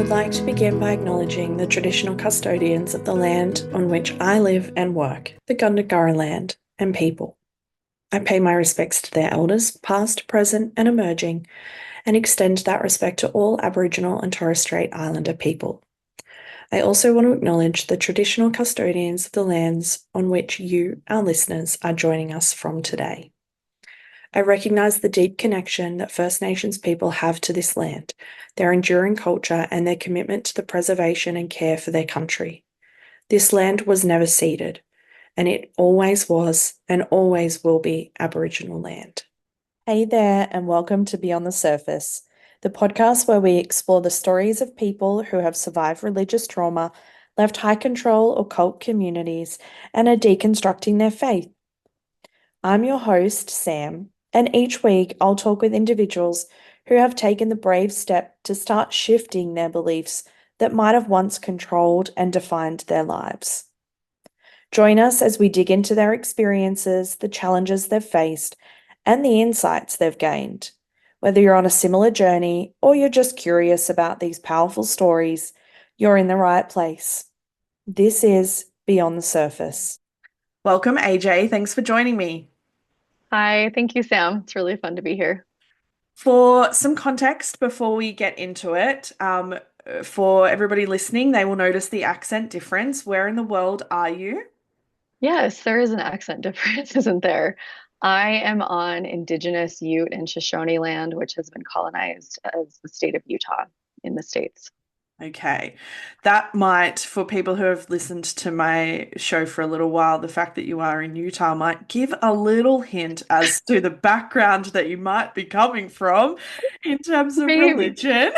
would like to begin by acknowledging the traditional custodians of the land on which I live and work, the Gundungurra land and people. I pay my respects to their elders, past, present, and emerging, and extend that respect to all Aboriginal and Torres Strait Islander people. I also want to acknowledge the traditional custodians of the lands on which you, our listeners, are joining us from today. I recognise the deep connection that First Nations people have to this land, their enduring culture, and their commitment to the preservation and care for their country. This land was never ceded, and it always was and always will be Aboriginal land. Hey there, and welcome to Beyond the Surface, the podcast where we explore the stories of people who have survived religious trauma, left high control or cult communities, and are deconstructing their faith. I'm your host, Sam, and each week I'll talk with individuals who have taken the brave step to start shifting their beliefs that might have once controlled and defined their lives. Join us as we dig into their experiences, the challenges they've faced, and the insights they've gained. Whether you're on a similar journey or you're just curious about these powerful stories, you're in the right place. This is Beyond the Surface. Welcome, AJ. Thanks for joining me. Hi, thank you, Sam. It's really fun to be here. For some context before we get into it, for everybody listening, they will notice the accent difference. Where in the world are you? Yes, there is an accent difference, isn't there? I am on Indigenous Ute and Shoshone land, which has been colonized as the state of Utah in the States. Okay. That might, for people who have listened to my show for a little while, the fact that you are in Utah might give a little hint as to the background that you might be coming from in terms of Maybe. religion.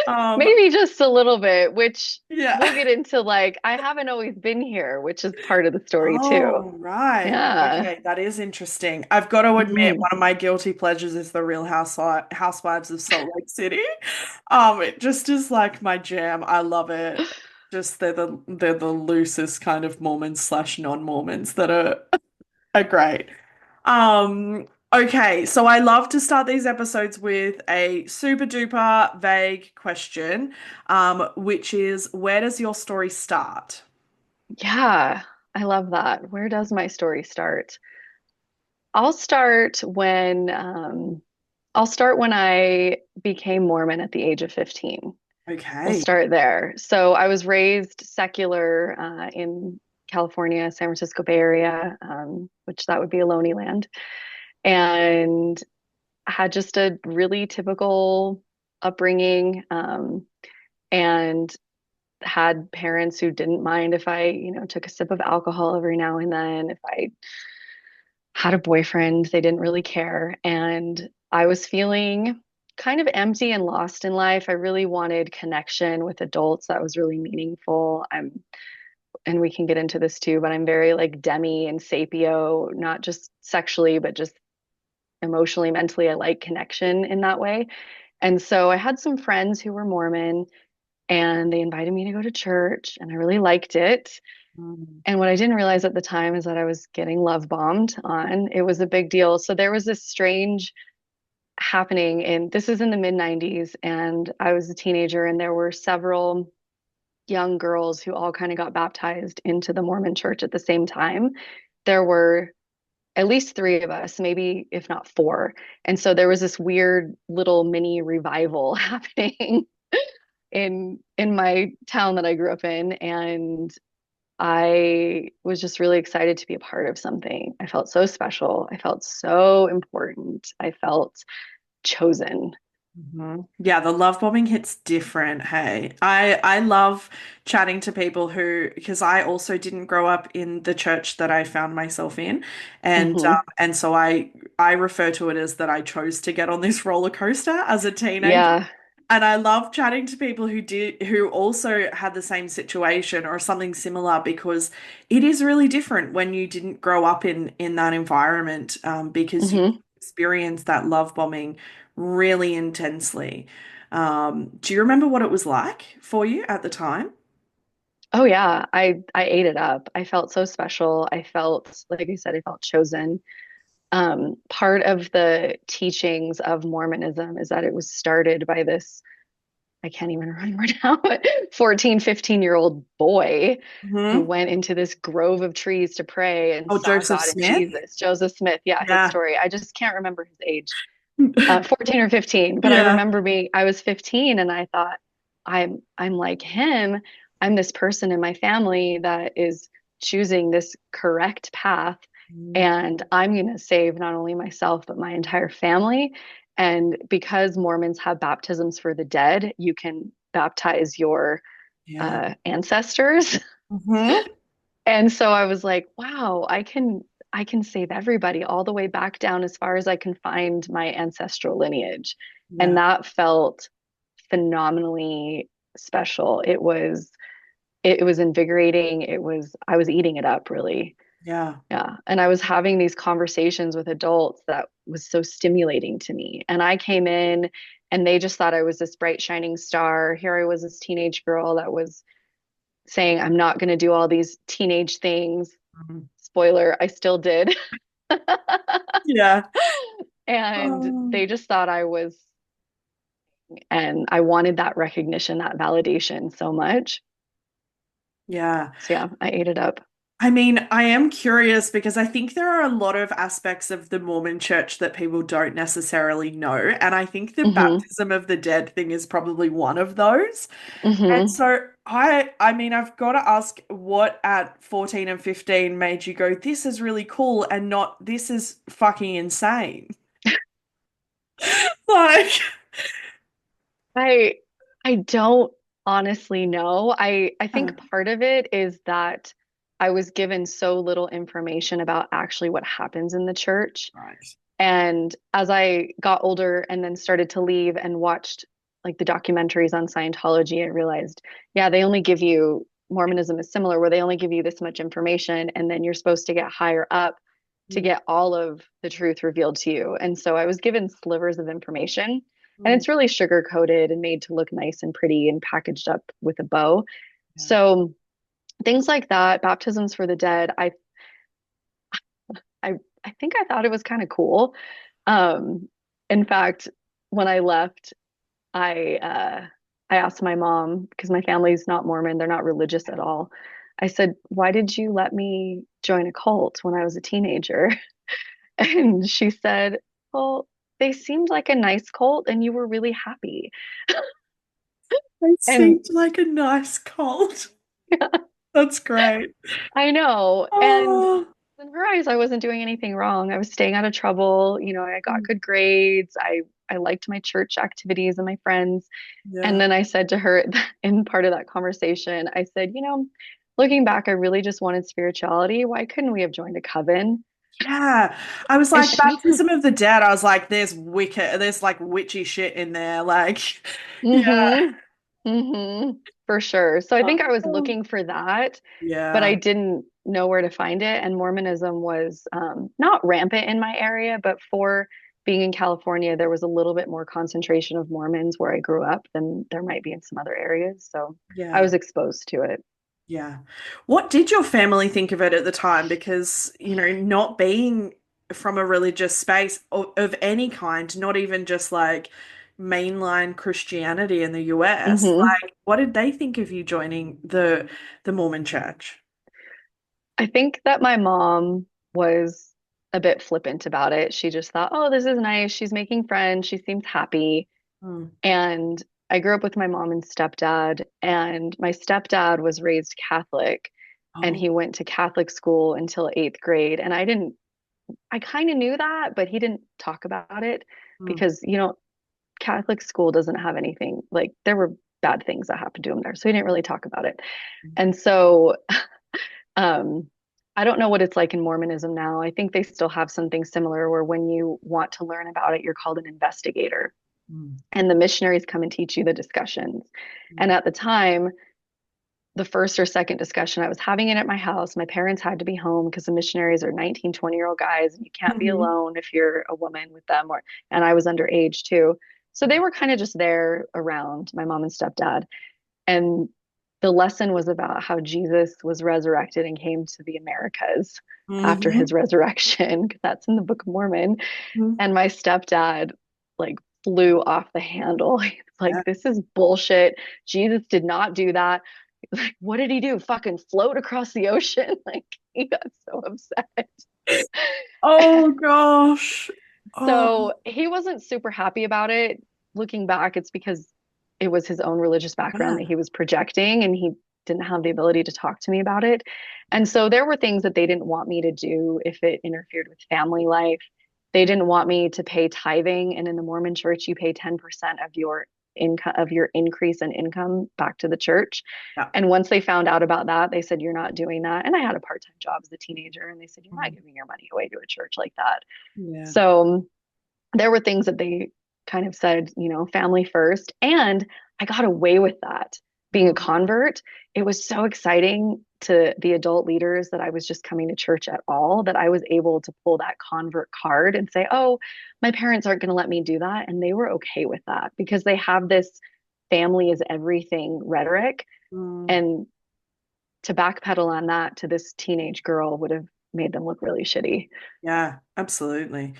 Um, Maybe just a little bit, which we'll yeah. get into. Like, I haven't always been here, which is part of the story too. Oh, right. Yeah. Okay, that is interesting. I've got to admit, Mhm. one of my guilty pleasures is the Real Housewives of Salt Lake City. It just is like my jam. I love it. Just they're the loosest kind of Mormons slash non-Mormons that are great. Okay, so I love to start these episodes with a super duper vague question, which is where does your story start? Yeah, I love that. Where does my story start? I'll start when I'll start when I became Mormon at the age of 15. We'll Okay. start there. So I was raised secular in California, San Francisco Bay Area, which that would be Ohlone land, and had just a really typical upbringing, and had parents who didn't mind if I, took a sip of alcohol every now and then, if I had a boyfriend. They didn't really care. And I was feeling kind of empty and lost in life. I really wanted connection with adults that was really meaningful. And we can get into this too, but I'm very like demi and sapio, not just sexually, but just emotionally, mentally. I like connection in that way. And so I had some friends who were Mormon and they invited me to go to church, and I really liked it. Mm. And what I didn't realize at the time is that I was getting love bombed on. It was a big deal. So there was this strange happening, and this is in the mid 90s, and I was a teenager, and there were several young girls who all kind of got baptized into the Mormon church at the same time. There were at least three of us, maybe if not four. And so there was this weird little mini revival happening in my town that I grew up in. And I was just really excited to be a part of something. I felt so special. I felt so important. I felt chosen. Yeah, the love bombing hits different. Hey, I love chatting to people who, because I also didn't grow up in the church that I found myself in, Hmm. and so I refer to it as that I chose to get on this roller coaster as a teenager. Yeah. And I love chatting to people who also had the same situation or something similar because it is really different when you didn't grow up in that environment, because you Hmm. experience that love bombing really intensely. Do you remember what it was like for you at the time? Oh yeah. I ate it up. I felt so special. I felt, like I said, I felt chosen. Part of the teachings of Mormonism is that it was started by this I can't even remember now, but 14, 15-year-old boy who Hmm. went into this grove of trees to pray and Oh, saw Joseph God and Smith. Jesus. Joseph Smith, yeah, his Yeah. story. I just can't remember his age. 14 or 15, but I Yeah. remember I was 15 and I thought I'm like him. I'm this person in my family that is choosing this correct path Mm. and I'm going to save not only myself but my entire family. And because Mormons have baptisms for the dead, you can baptize your Yeah. ancestors. Hmm. And so I was like, wow, I can save everybody all the way back down as far as I can find my ancestral lineage. And Yeah. that felt phenomenally special. It was invigorating. I was eating it up really. Yeah. Yeah. And I was having these conversations with adults that was so stimulating to me. And I came in and they just thought I was this bright shining star. Here I was, this teenage girl that was saying I'm not going to do all these teenage things. Mhm. Spoiler, I still did. Yeah. And Oh, they just thought I was, and I wanted that recognition, that validation so much. yeah. So yeah, I ate it up. I mean, I am curious because I think there are a lot of aspects of the Mormon church that people don't necessarily know. And I think the Hmm. baptism of the dead thing is probably one of those. And Hmm. so I mean, I've got to ask what at 14 and 15 made you go, this is really cool and not this is fucking insane. Like, I I don't honestly know. I uh, think part of it is that I was given so little information about actually what happens in the church. right. And as I got older and then started to leave and watched like the documentaries on Scientology, I realized, yeah, they only give you Mormonism is similar where they only give you this much information and then you're supposed to get higher up to Mm, get all of the truth revealed to you. And so I was given slivers of information and mm, it's really sugar coated and made to look nice and pretty and packaged up with a bow. yeah. So things like that, baptisms for the dead, I I think I thought it was kind of cool. Um, in fact, when I left, I asked my mom because my family's not Mormon, they're not religious at all. I said, "Why did you let me join a cult when I was a teenager?" And she said, "Well, they seemed like a nice cult and you were really happy." It And seemed like a nice cult. That's great. I know. And Oh, in her eyes, I wasn't doing anything wrong. I was staying out of trouble. I got mm, good grades. I liked my church activities and my friends. And yeah. then I said to her in part of that conversation, I said, looking back, I really just wanted spirituality. Why couldn't we have joined a coven? Yeah. I was And like, she, baptism of the dead. I was like, there's wicked, there's like witchy shit in there. Like, yeah. mm-hmm, mm-hmm, for sure. So I think I was Oh, looking for that, but I yeah. didn't know where to find it. And Mormonism was not rampant in my area, but for being in California, there was a little bit more concentration of Mormons where I grew up than there might be in some other areas. So I Yeah. was exposed to it. Yeah. What did your family think of it at the time? Because, not being from a religious space of any kind, not even just like mainline Christianity in the US, Hmm. like what did they think of you joining the Mormon church? I think that my mom was a bit flippant about it. She just thought, oh, this is nice. She's making friends. She seems happy. Mm. And I grew up with my mom and stepdad, and my stepdad was raised Catholic and Oh. he went to Catholic school until eighth grade. And I kind of knew that, but he didn't talk about it Mm. because, Catholic school doesn't have anything like there were bad things that happened to him there. So he didn't really talk about it. And so Um, I don't know what it's like in Mormonism now. I think they still have something similar where when you want to learn about it, you're called an investigator, Mm. and the missionaries come and teach you the discussions. And Mm. at the time, the first or second discussion, I was having it at my house. My parents had to be home because the missionaries are 19, 20-year-old guys, and you can't be Mhm. alone if you're a woman with them, and I was underage too. So they were kind of just there around my mom and stepdad. And the lesson was about how Jesus was resurrected and came to the Americas after Mhm. his resurrection, because that's in the Book of Mormon. Mhm. And my stepdad like flew off the handle. He's Yeah. like, this is bullshit. Jesus did not do that. Like, what did he do? Fucking float across the ocean? Like, he got so upset. Oh gosh. Oh, So he wasn't super happy about it. Looking back, it's because it was his own religious background that yeah. he was projecting, and he didn't have the ability to talk to me about it. And so there were things that they didn't want me to do if it interfered with family life. They didn't want me to pay tithing, and in the Mormon church, you pay 10% of your income, of your increase in income, back to the church. Yeah. And once they found out about that, they said, "You're not doing that." And I had a part-time job as a teenager, and they said, "You're not Mm. giving your money away to a church like that." Yeah. So there were things that they kind of said, family first. And I got away with that. Being a Mm. convert, it was so exciting to the adult leaders that I was just coming to church at all, that I was able to pull that convert card and say, oh, my parents aren't going to let me do that. And they were okay with that because they have this family is everything rhetoric. Mm. And to backpedal on that to this teenage girl would have made them look really shitty. Yeah, absolutely.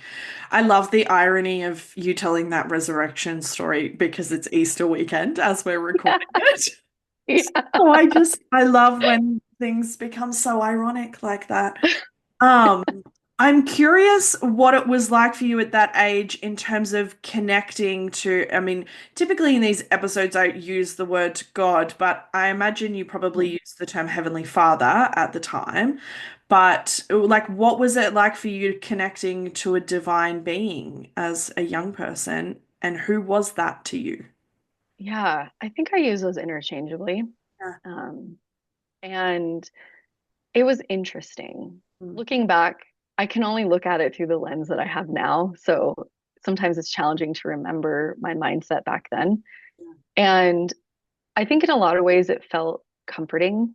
I love the irony of you telling that resurrection story because it's Easter weekend as we're recording it. Yeah. So I love when things become so ironic like that. I'm curious what it was like for you at that age in terms of connecting to, I mean, typically in these episodes I use the word God, but I imagine you probably used the term Heavenly Father at the time. But like, what was it like for you connecting to a divine being as a young person, and who was that to you? Yeah, I think I use those interchangeably. Yeah. Um, and it was interesting. Mm. Looking back, I can only look at it through the lens that I have now. So sometimes it's challenging to remember my mindset back then. Yeah. And I think in a lot of ways it felt comforting.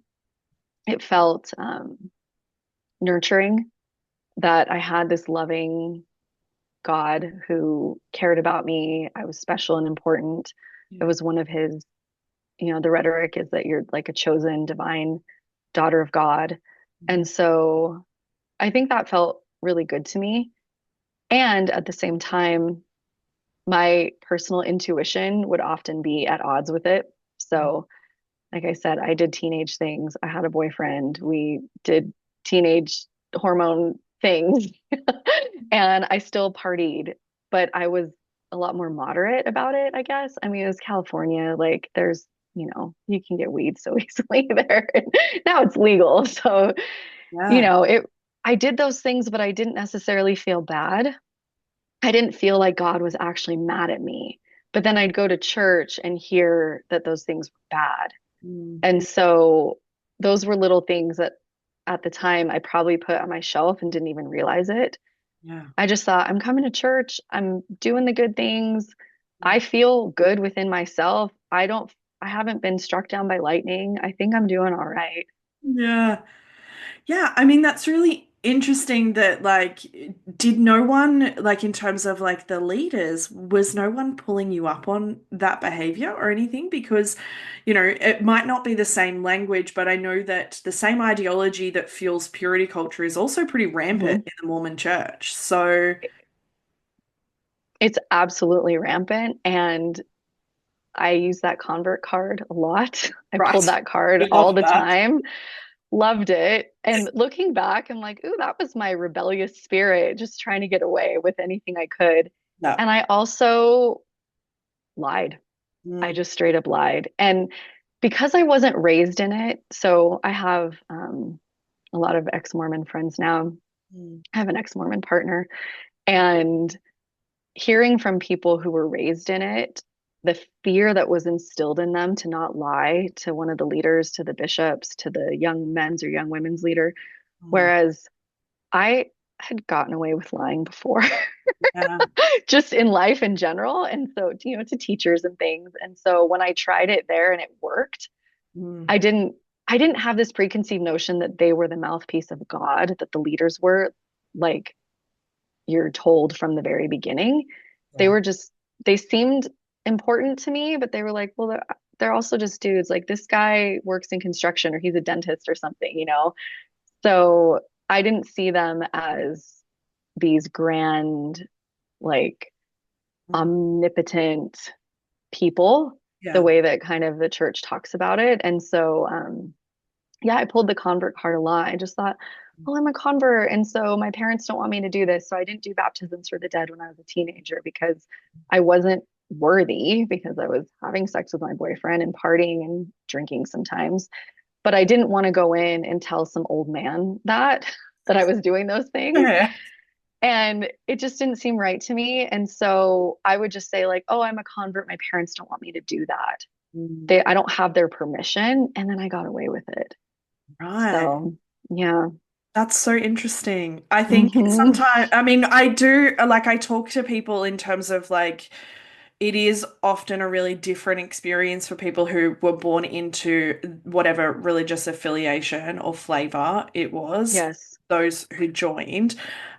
It felt nurturing that I had this loving God who cared about me. I was special and important. It Yeah. was one of his, the rhetoric is that you're like a chosen divine daughter of God. Mhm. And so I think that felt really good to me. And at the same time, my personal intuition would often be at odds with it. So, like I said, I did teenage things. I had a boyfriend. We did teenage hormone things, and I still partied, but I was a lot more moderate about it, I guess. I mean, it was California. Like, you can get weed so easily there. Now it's legal. So, Yeah. it I did those things, but I didn't necessarily feel bad. I didn't feel like God was actually mad at me. But then I'd go to church and hear that those things were bad. Mm. And so those were little things that at the time I probably put on my shelf and didn't even realize it. Yeah. I just thought, I'm coming to church, I'm doing the good things. Mm. I feel good within myself. I haven't been struck down by lightning. I think I'm doing all right. Yeah. Yeah, I mean that's really interesting that like did no one like in terms of like the leaders was no one pulling you up on that behavior or anything because it might not be the same language but I know that the same ideology that fuels purity culture is also pretty rampant Mhm. in the Mormon church. So It's absolutely rampant. And I use that convert card a lot. I pulled right. that card We all love the that. time. Loved it. And looking back, I'm like, ooh, that was my rebellious spirit, just trying to get away with anything I could. No. And I also lied. I Mm, just straight up lied. And because I wasn't raised in it, so I have a lot of ex-Mormon friends now. mm, I have an ex-Mormon partner. And hearing from people who were raised in it, the fear that was instilled in them to not lie to one of the leaders, to the bishops, to the young men's or young women's leader. mm. Whereas I had gotten away with lying before, Yeah. just in life in general. And so, to teachers and things. And so when I tried it there and it worked, Mm, I didn't I didn't have this preconceived notion that they were the mouthpiece of God, that the leaders were, like you're told from the very beginning. They yeah. were just they seemed important to me, but they were like, well, they're also just dudes. Like this guy works in construction or he's a dentist or something. So I didn't see them as these grand, like Mm. omnipotent people, the Yeah. way that kind of the church talks about it. And so, yeah, I pulled the convert card a lot. I just thought, well, I'm a convert. And so my parents don't want me to do this. So I didn't do baptisms for the dead when I was a teenager because I wasn't worthy because I was having sex with my boyfriend and partying and drinking sometimes. But I didn't want to go in and tell some old man that I was doing those things. Yeah. And it just didn't seem right to me. And so I would just say, like, oh, I'm a convert. My parents don't want me to do that. Mm. I don't have their permission. And then I got away with it. Right. So, yeah. That's so interesting. I think Hmm. sometimes, I mean, I do like I talk to people in terms of like it is often a really different experience for people who were born into whatever religious affiliation or flavor it was, Yes. those who joined.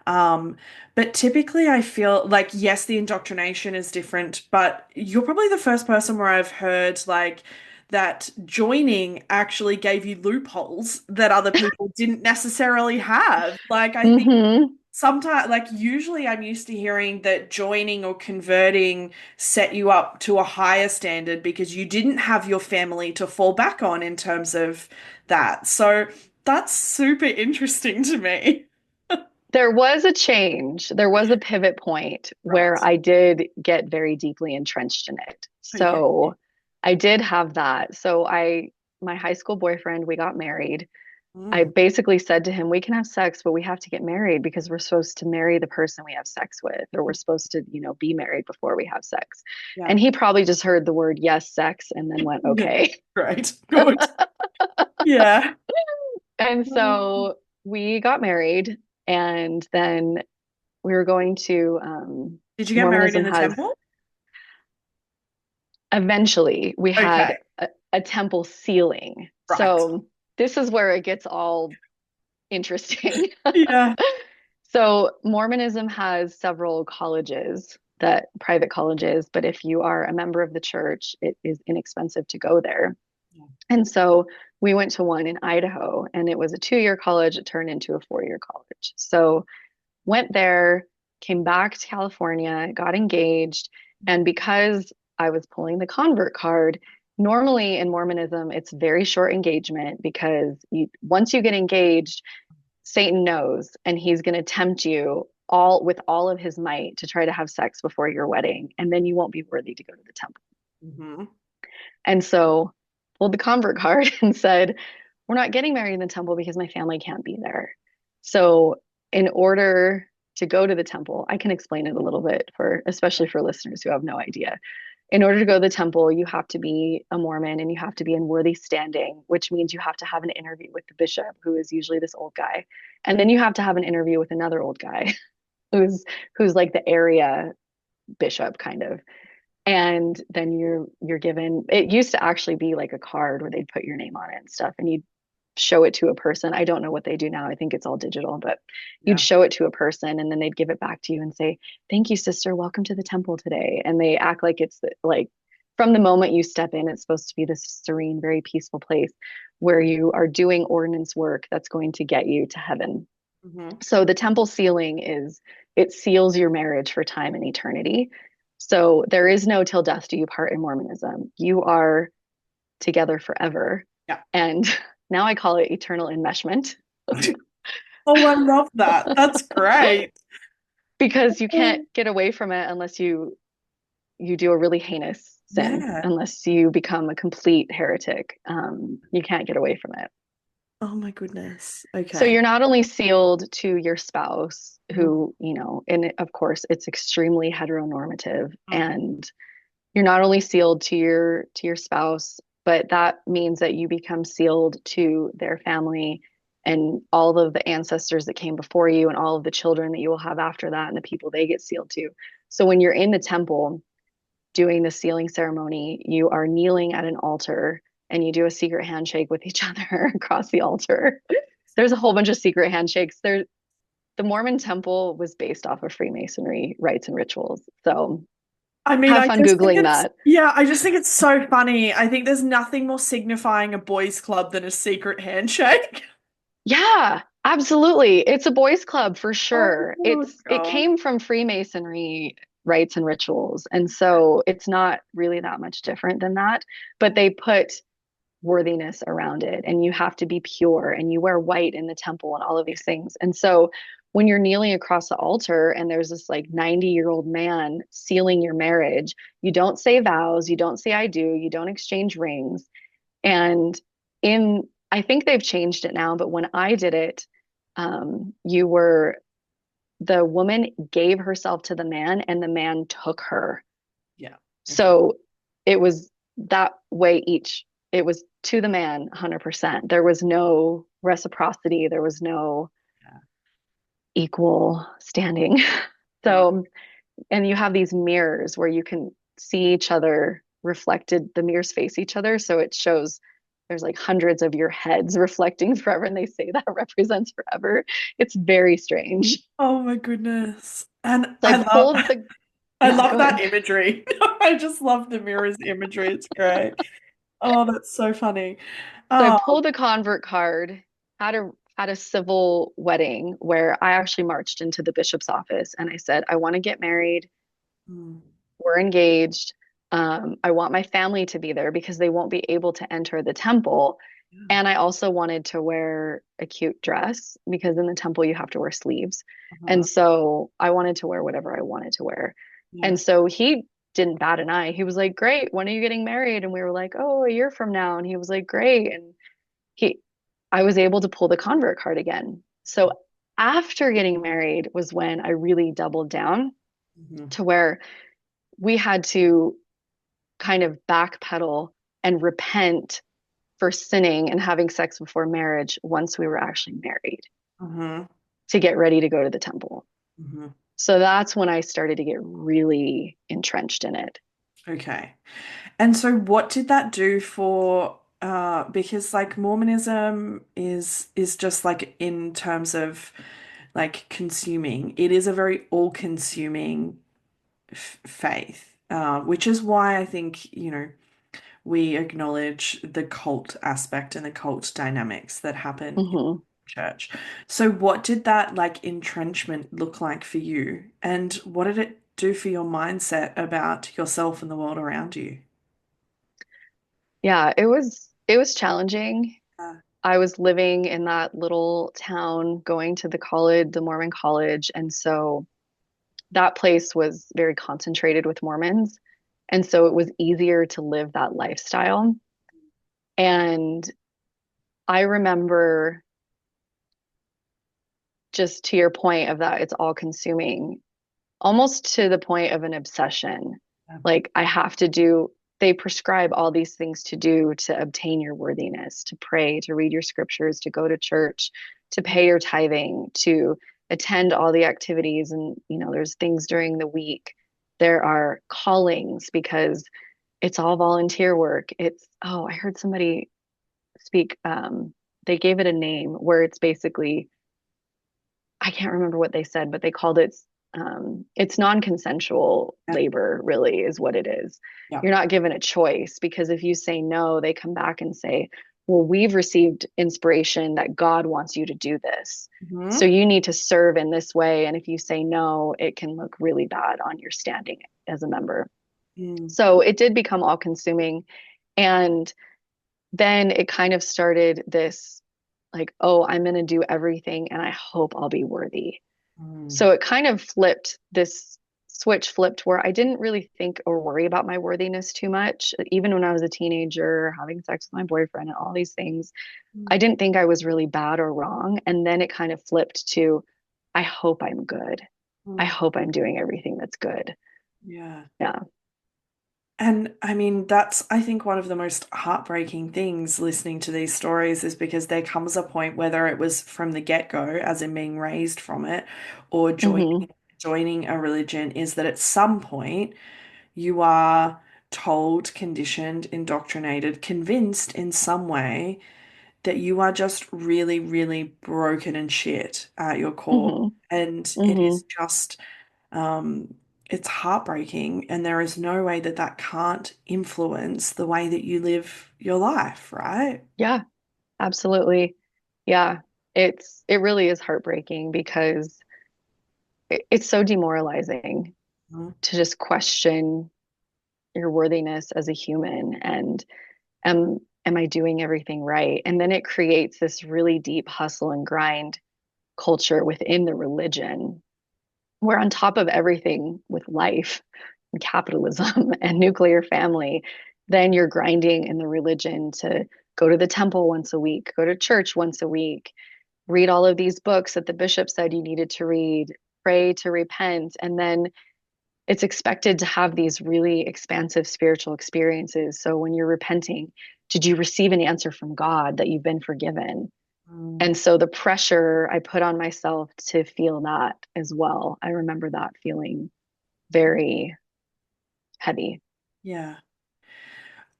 Um, but typically, I feel like, yes, the indoctrination is different, but you're probably the first person where I've heard like that joining actually gave you loopholes that other people didn't necessarily have. Like, I think Hmm. sometimes, like, usually I'm used to hearing that joining or converting set you up to a higher standard because you didn't have your family to fall back on in terms of that. So that's super interesting to me. There was a change. There was a pivot point where Right. I did get very deeply entrenched in it. Okay. So I did have that. My high school boyfriend, we got married. I Mm. basically said to him, we can have sex, but we have to get married because we're supposed to marry the person we have sex with, or we're supposed to, be married before we have sex. Yeah. And he probably just heard the word yes, sex, and then went, Yeah. okay. Great. Good. Yeah. And Mm. so we got married, and then we were going to, Did you get married in Mormonism the has, temple? eventually, we had Okay. a temple ceiling. Right. So this is where it gets all interesting. Yeah. So Mormonism has several colleges, that private colleges, but if you are a member of the church, it is inexpensive to go there. And so we went to one in Idaho, and it was a 2-year college. It turned into a 4-year college. So went there, came back to California, got engaged. And because I was pulling the convert card, normally in Mormonism, it's very short engagement because once you get engaged, Satan knows and he's going to tempt you all of his might to try to have sex before your wedding. And then you won't be worthy to go to the temple. Hmm. And so pulled the convert card and said, we're not getting married in the temple because my family can't be there. So in order to go to the temple, I can explain it a little bit for especially for listeners who have no idea. In order to go to the temple, you have to be a Mormon and you have to be in worthy standing, which means you have to have an interview with the bishop, who is usually this old guy. And then you have to have an interview with another old guy who's like the area bishop kind of. And then you're given, it used to actually be like a card where they'd put your name on it and stuff, and you'd show it to a person. I don't know what they do now. I think it's all digital, but you'd Yeah. show it to a person and then they'd give it back to you and say, thank you, sister. Welcome to the temple today. And they act like it's like from the moment you step in, it's supposed to be this serene, very peaceful place where you are doing ordinance work that's going to get you to heaven. Hmm. So the temple sealing it seals your marriage for time and eternity. So there is no till death do you part in Mormonism. You are together forever. Yeah. And now I call it eternal enmeshment Oh, I love that. That's great. because you can't get away from it unless you do a really heinous sin, Yeah. unless you become a complete heretic. You can't get away from it. Oh my goodness. So Okay. you're not only sealed to your spouse, Mhm. who, and of course it's extremely heteronormative, Mhm. and you're not only sealed to your spouse, but that means that you become sealed to their family and all of the ancestors that came before you and all of the children that you will have after that and the people they get sealed to. So when you're in the temple doing the sealing ceremony, you are kneeling at an altar and you do a secret handshake with each other across the altar. There's a whole bunch of secret handshakes. The Mormon temple was based off of Freemasonry rites and rituals. So I mean, have I fun just think Googling it's, that. yeah, I just think it's so funny. I think there's nothing more signifying a boys' club than a secret handshake. Yeah, absolutely. It's a boys' club for Oh, sure. oh It God. came from Freemasonry rites and rituals. And so it's not really that much different than that, but they put worthiness around it, and you have to be pure, and you wear white in the temple and all of these things. And so when you're kneeling across the altar and there's this like 90-year-old man sealing your marriage, you don't say vows, you don't say I do, you don't exchange rings. And in I think they've changed it now, but when I did it, you were the woman gave herself to the man and the man took her. Yeah. Okay. So it was that way each. It was to the man 100%. There was no reciprocity. There was no Yeah. equal standing. Got So, and you have these mirrors where you can see each other reflected. The mirrors face each other. So it shows there's like hundreds of your heads reflecting forever. And they say that represents forever. It's very strange. Oh my goodness. And So I pulled the, I yeah, love go that ahead. imagery. I just love the mirrors imagery. It's great. Oh, that's so funny. So I Oh. pulled a convert card, had a civil wedding where I actually marched into the bishop's office and I said, I want to get married. Mm. We're engaged. I want my family to be there because they won't be able to enter the temple. Yeah. And I also wanted to wear a cute dress because in the temple you have to wear sleeves. And Uh-huh. so I wanted to wear whatever I wanted to wear. Yeah. And so he didn't bat an eye. He was like, "Great, when are you getting married?" And we were like, "Oh, a year from now." And he was like, "Great." And he I was able to pull the convert card again. So after getting married was when I really doubled down Mhm. to where we had to kind of backpedal and repent for sinning and having sex before marriage once we were actually married Mhm. to get ready to go to the temple. Mhm. So that's when I started to get really entrenched in it. Okay. And so what did that do for because like Mormonism is just like in terms of like consuming, it is a very all-consuming faith. Which is why I think, we acknowledge the cult aspect and the cult dynamics that happen in Hmm. church. So what did that like entrenchment look like for you? And what did it do for your mindset about yourself and the world around you? Yeah, it was challenging. Uh, I was living in that little town, going to the Mormon college, and so that place was very concentrated with Mormons. And so it was easier to live that lifestyle. And I remember, just to your point of that, it's all consuming, almost to the point of an obsession. Like I have to do, they prescribe all these things to do to obtain your worthiness, to pray, to read your scriptures, to go to church, to pay your tithing, to attend all the activities. And, there's things during the week. There are callings because it's all volunteer work. I heard somebody speak, they gave it a name where it's basically, I can't remember what they said, but they called it's non-consensual yeah, labor, really, is what it is. yeah. You're not given a choice because if you say no, they come back and say, well, we've received inspiration that God wants you to do this. So Hmm. you need to serve in this way. And if you say no, it can look really bad on your standing as a member. Mm, So it did become all consuming. And then it kind of started this like, oh, I'm going to do everything and I hope I'll be worthy. mm, So it kind of flipped this switch flipped where I didn't really think or worry about my worthiness too much. Even when I was a teenager, having sex with my boyfriend and all these things, I mm, didn't think I was really bad or wrong. And then it kind of flipped to, I hope I'm good. I mm. hope I'm doing everything that's good. Yeah. Yeah. And I mean, that's, I think, one of the most heartbreaking things listening to these stories is because there comes a point, whether it was from the get-go, as in being raised from it, or Hmm. joining a religion, is that at some point you are told, conditioned, indoctrinated, convinced in some way that you are just really, really broken and shit at your core. Hmm. And it Hmm. is just um, it's heartbreaking, and there is no way that that can't influence the way that you live your life, right? Yeah, absolutely. Yeah. It really is heartbreaking because it's so demoralizing. to just question your worthiness as a human and am I doing everything right? And then it creates this really deep hustle and grind culture within the religion, where on top of everything with life and capitalism and nuclear family, then you're grinding in the religion to go to the temple once a week, go to church once a week, read all of these books that the bishop said you needed to read, pray to repent, and then it's expected to have these really expansive spiritual experiences. So when you're repenting, did you receive an answer from God that you've been forgiven? Mm. And so the pressure I put on myself to feel that as well, I remember that feeling very heavy. Yeah.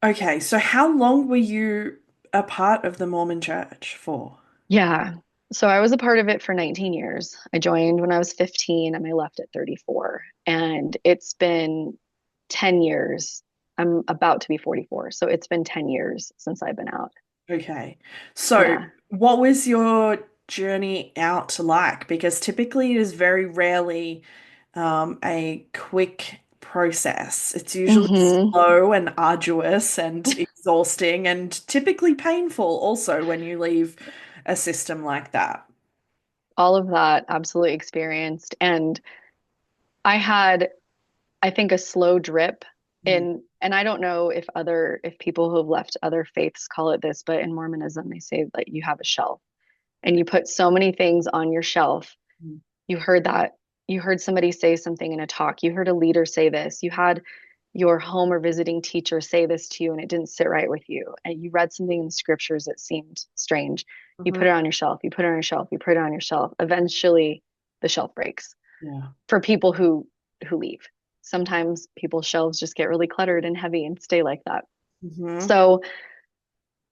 Okay, so how long were you a part of the Mormon church for? Yeah. So I was a part of it for 19 years. I joined when I was 15 and I left at 34. And it's been 10 years. I'm about to be 44. So it's been 10 years since I've been out. Okay. So, Yeah. what was your journey out like? Because typically it is very rarely a quick process. It's usually Hmm. slow and arduous and exhausting and typically painful also when you leave a system like that. All of that absolutely experienced. And I had, I think, a slow drip Mm. in, and I don't know if people who have left other faiths call it this, but in Mormonism, they say that you have a shelf and you put so many things on your shelf. Mm. You heard that. You heard somebody say something in a talk. You heard a leader say this. You had your home or visiting teacher say this to you and it didn't sit right with you. And you read something in the scriptures that seemed strange. You Mhm. put it on your shelf. You put it on your shelf. You put it on your shelf. Eventually, the shelf breaks Yeah. for people who leave. Sometimes people's shelves just get really cluttered and heavy and stay like that. Hmm. So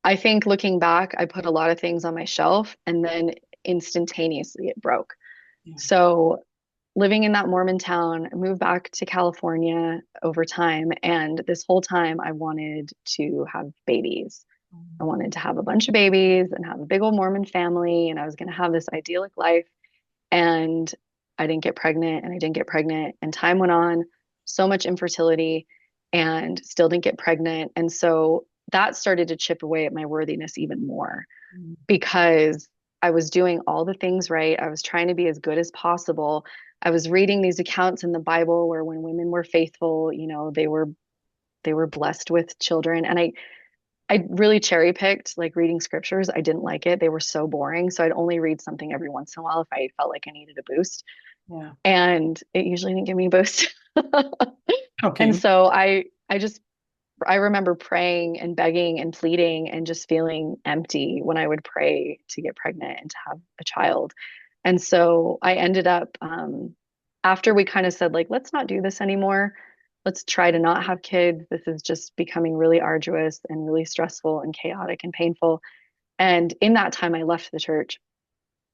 I think looking back, I put a lot of things on my shelf and then instantaneously it broke. Yeah. So living in that Mormon town, I moved back to California over time. And this whole time, I wanted to have babies. I Mm. wanted to have a bunch of babies and have a big old Mormon family. And I was going to have this idyllic life. And I didn't get pregnant and I didn't get pregnant. And time went on, so much infertility, and still didn't get pregnant. And so that started to chip away at my worthiness even more Mm. because I was doing all the things right. I was trying to be as good as possible. I was reading these accounts in the Bible where when women were faithful, they were blessed with children. And I really cherry picked like reading scriptures. I didn't like it. They were so boring. So I'd only read something every once in a while if I felt like I needed a boost. Yeah. And it usually didn't give me a boost. And Shocking. so I remember praying and begging and pleading and just feeling empty when I would pray to get pregnant and to have a child. And so I ended up, after we kind of said, like, let's not do this anymore. Let's try to not have kids. This is just becoming really arduous and really stressful and chaotic and painful. And in that time, I left the church.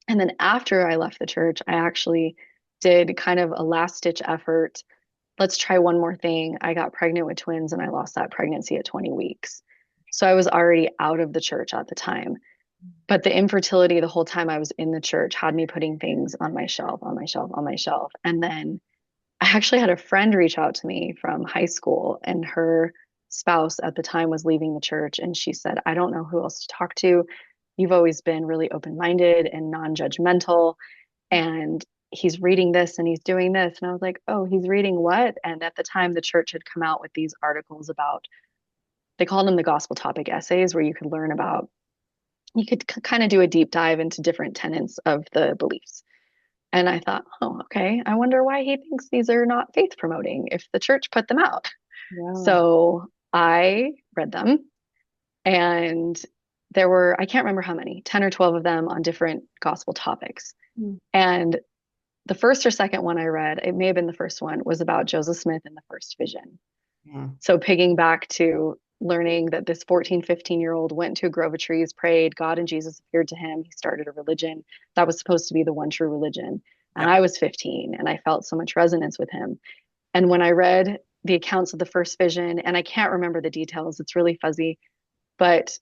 And then after I left the church, I actually did kind of a last ditch effort. Let's try one more thing. I got pregnant with twins and I lost that pregnancy at 20 weeks. So I was already out of the church at the time. But the infertility the whole time I was in the church had me putting things on my shelf, on my shelf, on my shelf. And then I actually had a friend reach out to me from high school, and her spouse at the time was leaving the church. And she said, I don't know who else to talk to. You've always been really open minded and non judgmental. And he's reading this and he's doing this. And I was like, oh, he's reading what? And at the time, the church had come out with these articles about, they called them the gospel topic essays, where you could learn about, you could kind of do a deep dive into different tenets of the beliefs. And I thought, oh, okay, I wonder why he thinks these are not faith promoting if the church put them out. Yeah. So I read them, and there were, I can't remember how many, 10 or 12 of them on different gospel topics. Mm. And the first or second one I read, it may have been the first one, was about Joseph Smith and the first vision. Yeah. So pigging back to learning that this 14, 15-year-old went to a grove of trees, prayed, God and Jesus appeared to him. He started a religion that was supposed to be the one true religion. And Yeah. I was 15 and I felt so much resonance with him. And when I read the accounts of the first vision, and I can't remember the details, it's really fuzzy, but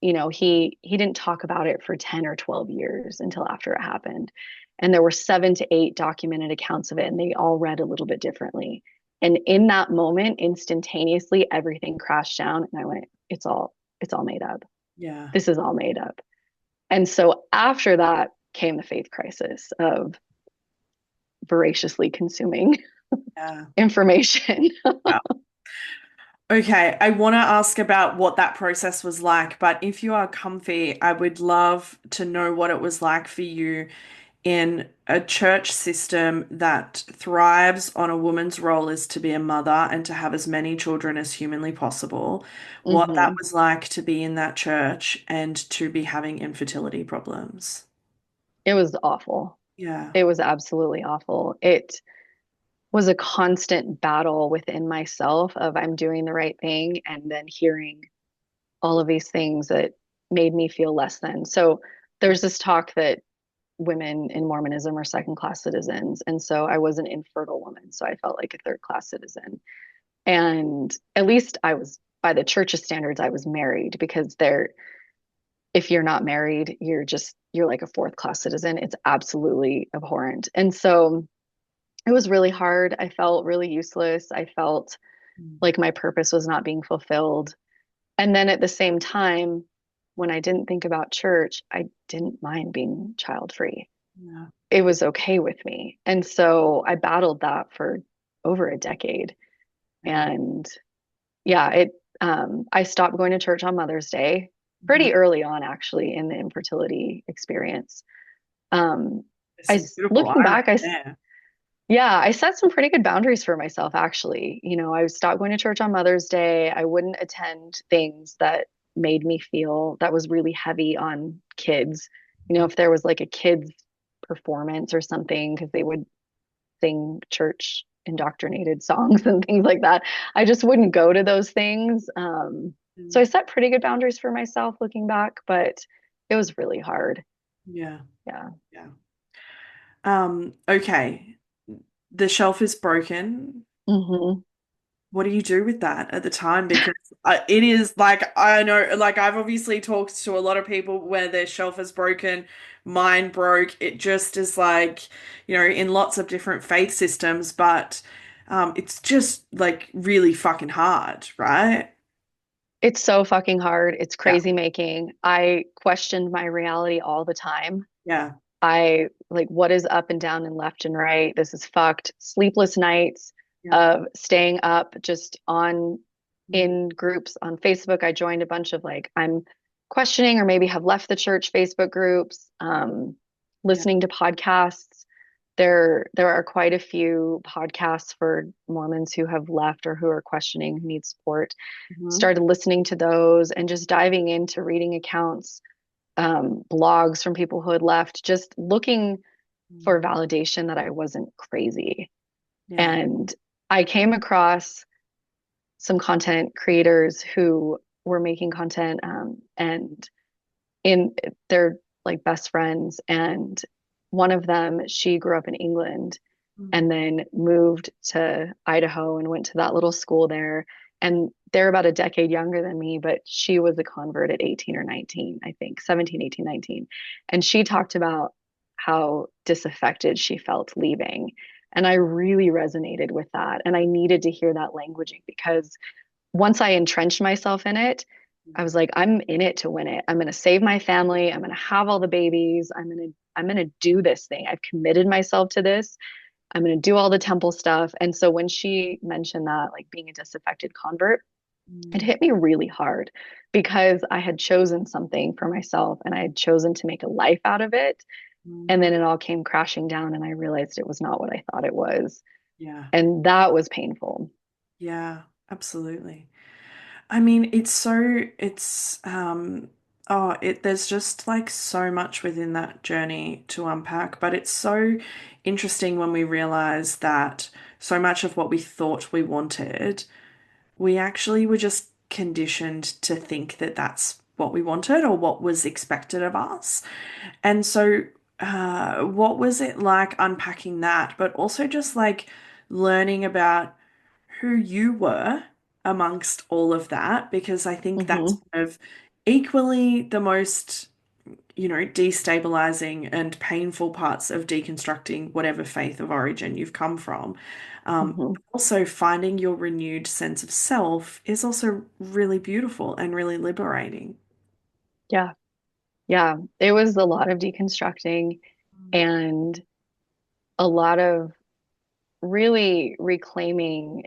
he didn't talk about it for 10 or 12 years until after it happened. And there were 7 to 8 documented accounts of it, and they all read a little bit differently. And in that moment, instantaneously, everything crashed down. And I went, it's all made up. Yeah. This is all made up. And so after that came the faith crisis of voraciously consuming Yeah. information. Yeah. Okay, I want to ask about what that process was like, but if you are comfy, I would love to know what it was like for you in a church system that thrives on a woman's role is to be a mother and to have as many children as humanly possible, what that Hmm. was like to be in that church and to be having infertility problems. It was awful. Yeah. It was absolutely awful. It was a constant battle within myself of I'm doing the right thing and then hearing all of these things that made me feel less than. So there's this talk that women in Mormonism are second class citizens. And so I was an infertile woman. So I felt like a third class citizen. And at least I was, by the church's standards, I was married because they're, if you're not married, you're like a fourth class citizen. It's absolutely abhorrent. And so it was really hard. I felt really useless. I felt Mm. like my purpose was not being fulfilled. And then at the same time, when I didn't think about church, I didn't mind being child free. Yeah. It was okay with me. And so I battled that for over a decade. Yeah. And yeah, I stopped going to church on Mother's Day Mhm. pretty early on, actually, in the infertility experience. Um, There's some beautiful looking back, irony there. yeah, I set some pretty good boundaries for myself, actually. I stopped going to church on Mother's Day. I wouldn't attend things that made me feel that was really heavy on kids. If there was like a kids performance or something, because they would sing church indoctrinated songs and things like that, I just wouldn't go to those things. So I Mm. set pretty good boundaries for myself looking back, but it was really hard. Yeah. Yeah. Yeah. Okay. The shelf is broken. Hmm. What do you do with that at the time? Because it is like, I know, like, I've obviously talked to a lot of people where their shelf is broken, mine broke. It just is like, in lots of different faith systems, but it's just like really fucking hard, right? It's so fucking hard. It's Yeah. crazy making. I questioned my reality all the time. Yeah. I like, what is up and down and left and right? This is fucked. Sleepless nights Yeah. of staying up just on Mm. in groups on Facebook. I joined a bunch of like, I'm questioning or maybe have left the church Facebook groups, Yeah. listening to podcasts. There are quite a few podcasts for Mormons who have left or who are questioning, who need support. Mhm. Started listening to those and just diving into reading accounts, blogs from people who had left, just looking Mm. for validation that I wasn't crazy. Yeah. And I came across some content creators who were making content, and in they're like best friends. And one of them, she grew up in England Mm. and then moved to Idaho and went to that little school there. And they're about a decade younger than me, but she was a convert at 18 or 19, I think, 17, 18, 19. And she talked about how disaffected she felt leaving. And I really resonated with that. And I needed to hear that languaging because once I entrenched myself in it, I was like, I'm in it to win it. I'm going to save my family. I'm going to have all the babies. I'm going to do this thing. I've committed myself to this. I'm going to do all the temple stuff. And so when she mentioned that, like being a disaffected convert, it Mm. hit me really hard because I had chosen something for myself and I had chosen to make a life out of it. Mm. And then it all came crashing down and I realized it was not what I thought it was. Yeah. And that was painful. Yeah. Absolutely. I mean, there's just like so much within that journey to unpack, but it's so interesting when we realize that so much of what we thought we wanted, we actually were just conditioned to think that that's what we wanted or what was expected of us. And so, what was it like unpacking that, but also just like learning about who you were amongst all of that? Because I think that's Hmm. one of equally the most, destabilizing and painful parts of deconstructing whatever faith of origin you've come from. Mhm. Also, finding your renewed sense of self is also really beautiful and really liberating. Yeah. Yeah. It was a lot of deconstructing and a lot of really reclaiming,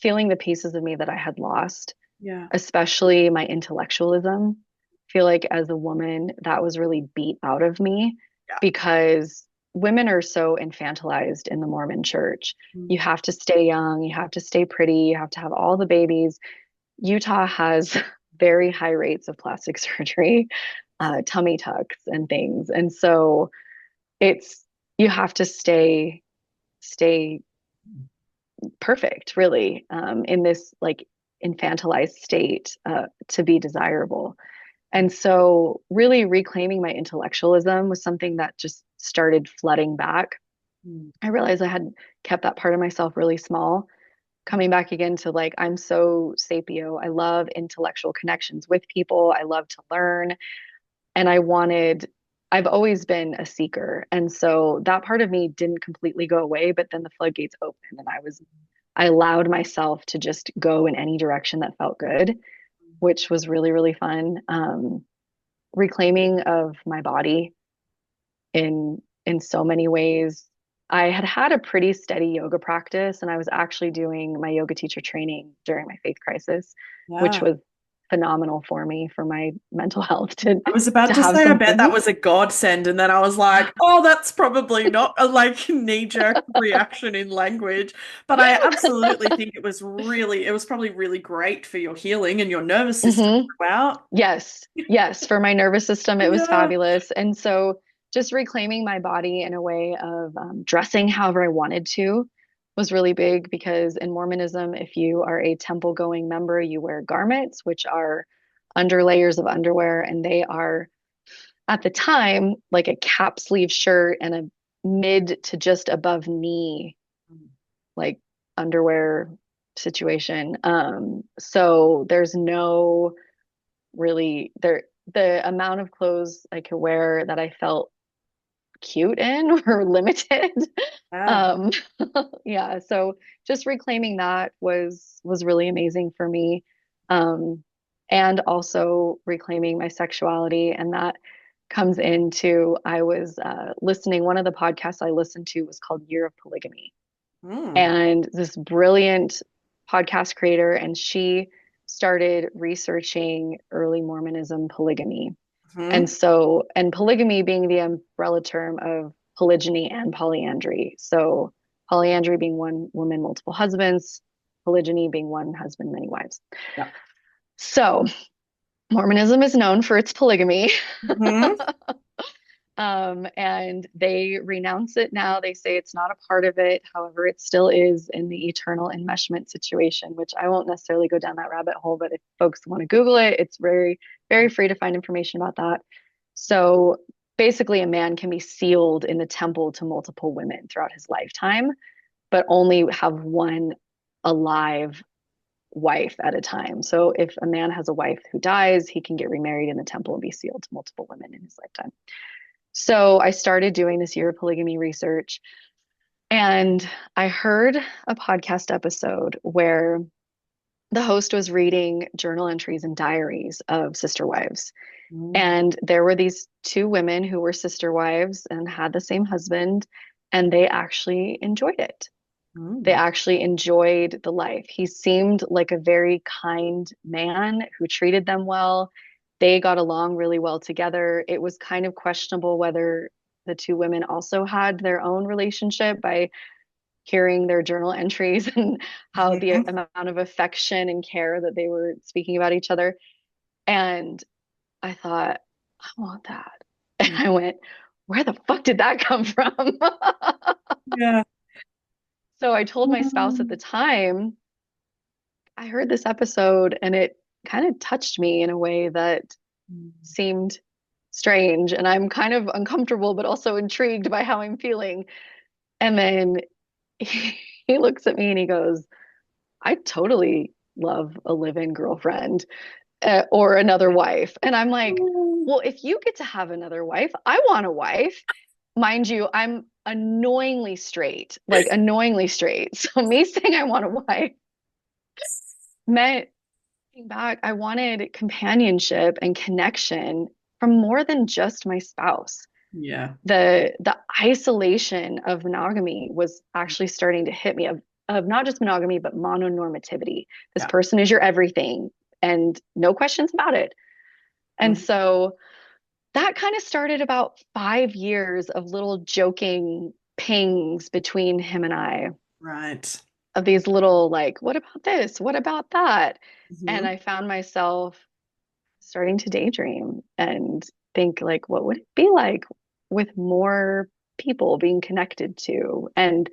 feeling the pieces of me that I had lost, Yeah. especially my intellectualism. I feel like as a woman, that was really beat out of me Yeah. because women are so infantilized in the Mormon church. You Mm. have to stay young, you have to stay pretty, you have to have all the babies. Utah has very high rates of plastic surgery, tummy tucks and things. And so it's you have to stay perfect, really, in this like infantilized state to be desirable. And so, really reclaiming my intellectualism was something that just started flooding back. Mm. I realized I had kept that part of myself really small. Coming back again to like, I'm so sapio. I love intellectual connections with people. I love to learn. And I've always been a seeker. And so that part of me didn't completely go away, but then the floodgates opened and I allowed myself to just go in any direction that felt good, which was really, really fun. Reclaiming of my body in so many ways. I had had a pretty steady yoga practice, and I was actually doing my yoga teacher training during my faith crisis, which Yeah. was phenomenal for me for my mental health I was about to to have say, I bet that something. was a godsend, and then I was like, oh, that's probably not a like knee-jerk reaction in language. But I absolutely think it was probably really great for your healing and your nervous system Hmm. throughout. Yes, yes, for my nervous system, it was Yeah. fabulous. And so just reclaiming my body in a way of dressing however I wanted to was really big because in Mormonism, if you are a temple going member, you wear garments, which are under layers of underwear, and they are at the time like a cap sleeve shirt and a mid to just above knee like underwear situation. So there's no really there the amount of clothes I could wear that I felt cute in were limited. Yeah. Um, yeah, so just reclaiming that was really amazing for me. Um, and also reclaiming my sexuality, and that comes into I was listening. One of the podcasts I listened to was called Year of Polygamy, Mm. and this brilliant podcast creator, and she started researching early Mormonism polygamy. And Hmm. so, and polygamy being the umbrella term of polygyny and polyandry. So, polyandry being one woman, multiple husbands, polygyny being one husband, many wives. Yeah. So, Mormonism is known for its polygamy. Hmm. And they renounce it now. They say it's not a part of it. However, it still is in the eternal enmeshment situation, which I won't necessarily go down that rabbit hole, but if folks want to Google it, it's very, very free to find information about that. So basically, a man can be sealed in the temple to multiple women throughout his lifetime, but only have one alive wife at a time. So if a man has a wife who dies, he can get remarried in the temple and be sealed to multiple women in his lifetime. So I started doing this year of polygamy research, and I heard a podcast episode where the host was reading journal entries and diaries of sister wives. Mm. And there were these two women who were sister wives and had the same husband, and they actually enjoyed it. They Mm. actually enjoyed the life. He seemed like a very kind man who treated them well. They got along really well together. It was kind of questionable whether the two women also had their own relationship by hearing their journal entries and how the Mhm. amount of affection and care that they were speaking about each other. And I thought, I want that. And Mm. I went, where the fuck did that come from? Yeah. So I told my spouse at the Mm. time, I heard this episode and it kind of touched me in a way that seemed strange. And I'm kind of uncomfortable, but also intrigued by how I'm feeling. And then he looks at me and he goes, I totally love a live-in girlfriend or another wife. And I'm like, Mm. well, if you get to have another wife, I want a wife. Mind you, I'm annoyingly straight, like annoyingly straight. So me saying I want a wife meant looking back, I wanted companionship and connection from more than just my spouse. Yeah. The isolation of monogamy was actually starting to hit me of not just monogamy, but mononormativity. This Yeah. person is your everything and no questions about it. And Mm. so that kind of started about 5 years of little joking pings between him and I Right. of these little like, what about this? What about that? And Hmm. I found myself starting to daydream and think like, what would it be like with more people being connected to? And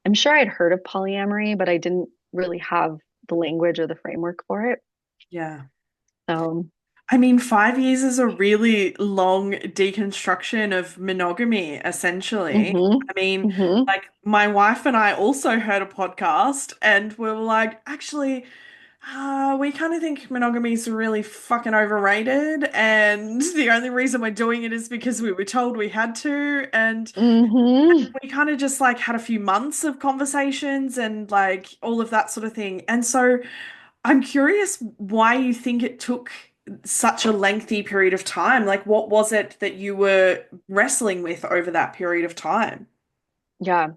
I'm sure I'd heard of polyamory, but I didn't really have the language or the framework for it. Yeah. So, I mean, 5 years is a really long deconstruction of monogamy, essentially. mm-hmm, I mean, mm-hmm, like my wife and I also heard a podcast and we were like, actually, we kind of think monogamy is really fucking overrated. And the only reason we're doing it is because we were told we had to. And mm-hmm. we kind of just like had a few months of conversations and like all of that sort of thing. And so I'm curious why you think it took such a lengthy period of time. Like, what was it that you were wrestling with over that period of time? Yeah.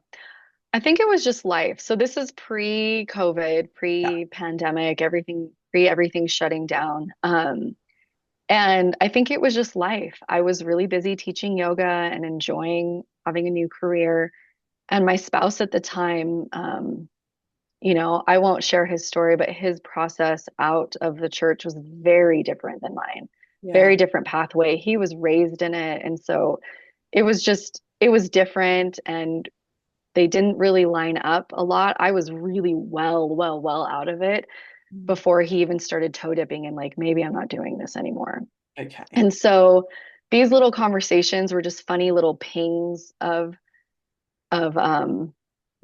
I think it was just life. So this is pre-COVID, Yeah. pre-pandemic, everything, pre-everything shutting down. And I think it was just life. I was really busy teaching yoga and enjoying having a new career. And my spouse at the time, I won't share his story, but his process out of the church was very different than mine, Yeah. very different pathway. He was raised in it. And so it was different and they didn't really line up a lot. I was really well out of it Mm. before he even started toe dipping and like, maybe I'm not doing this anymore. Okay. And so these little conversations were just funny little pings of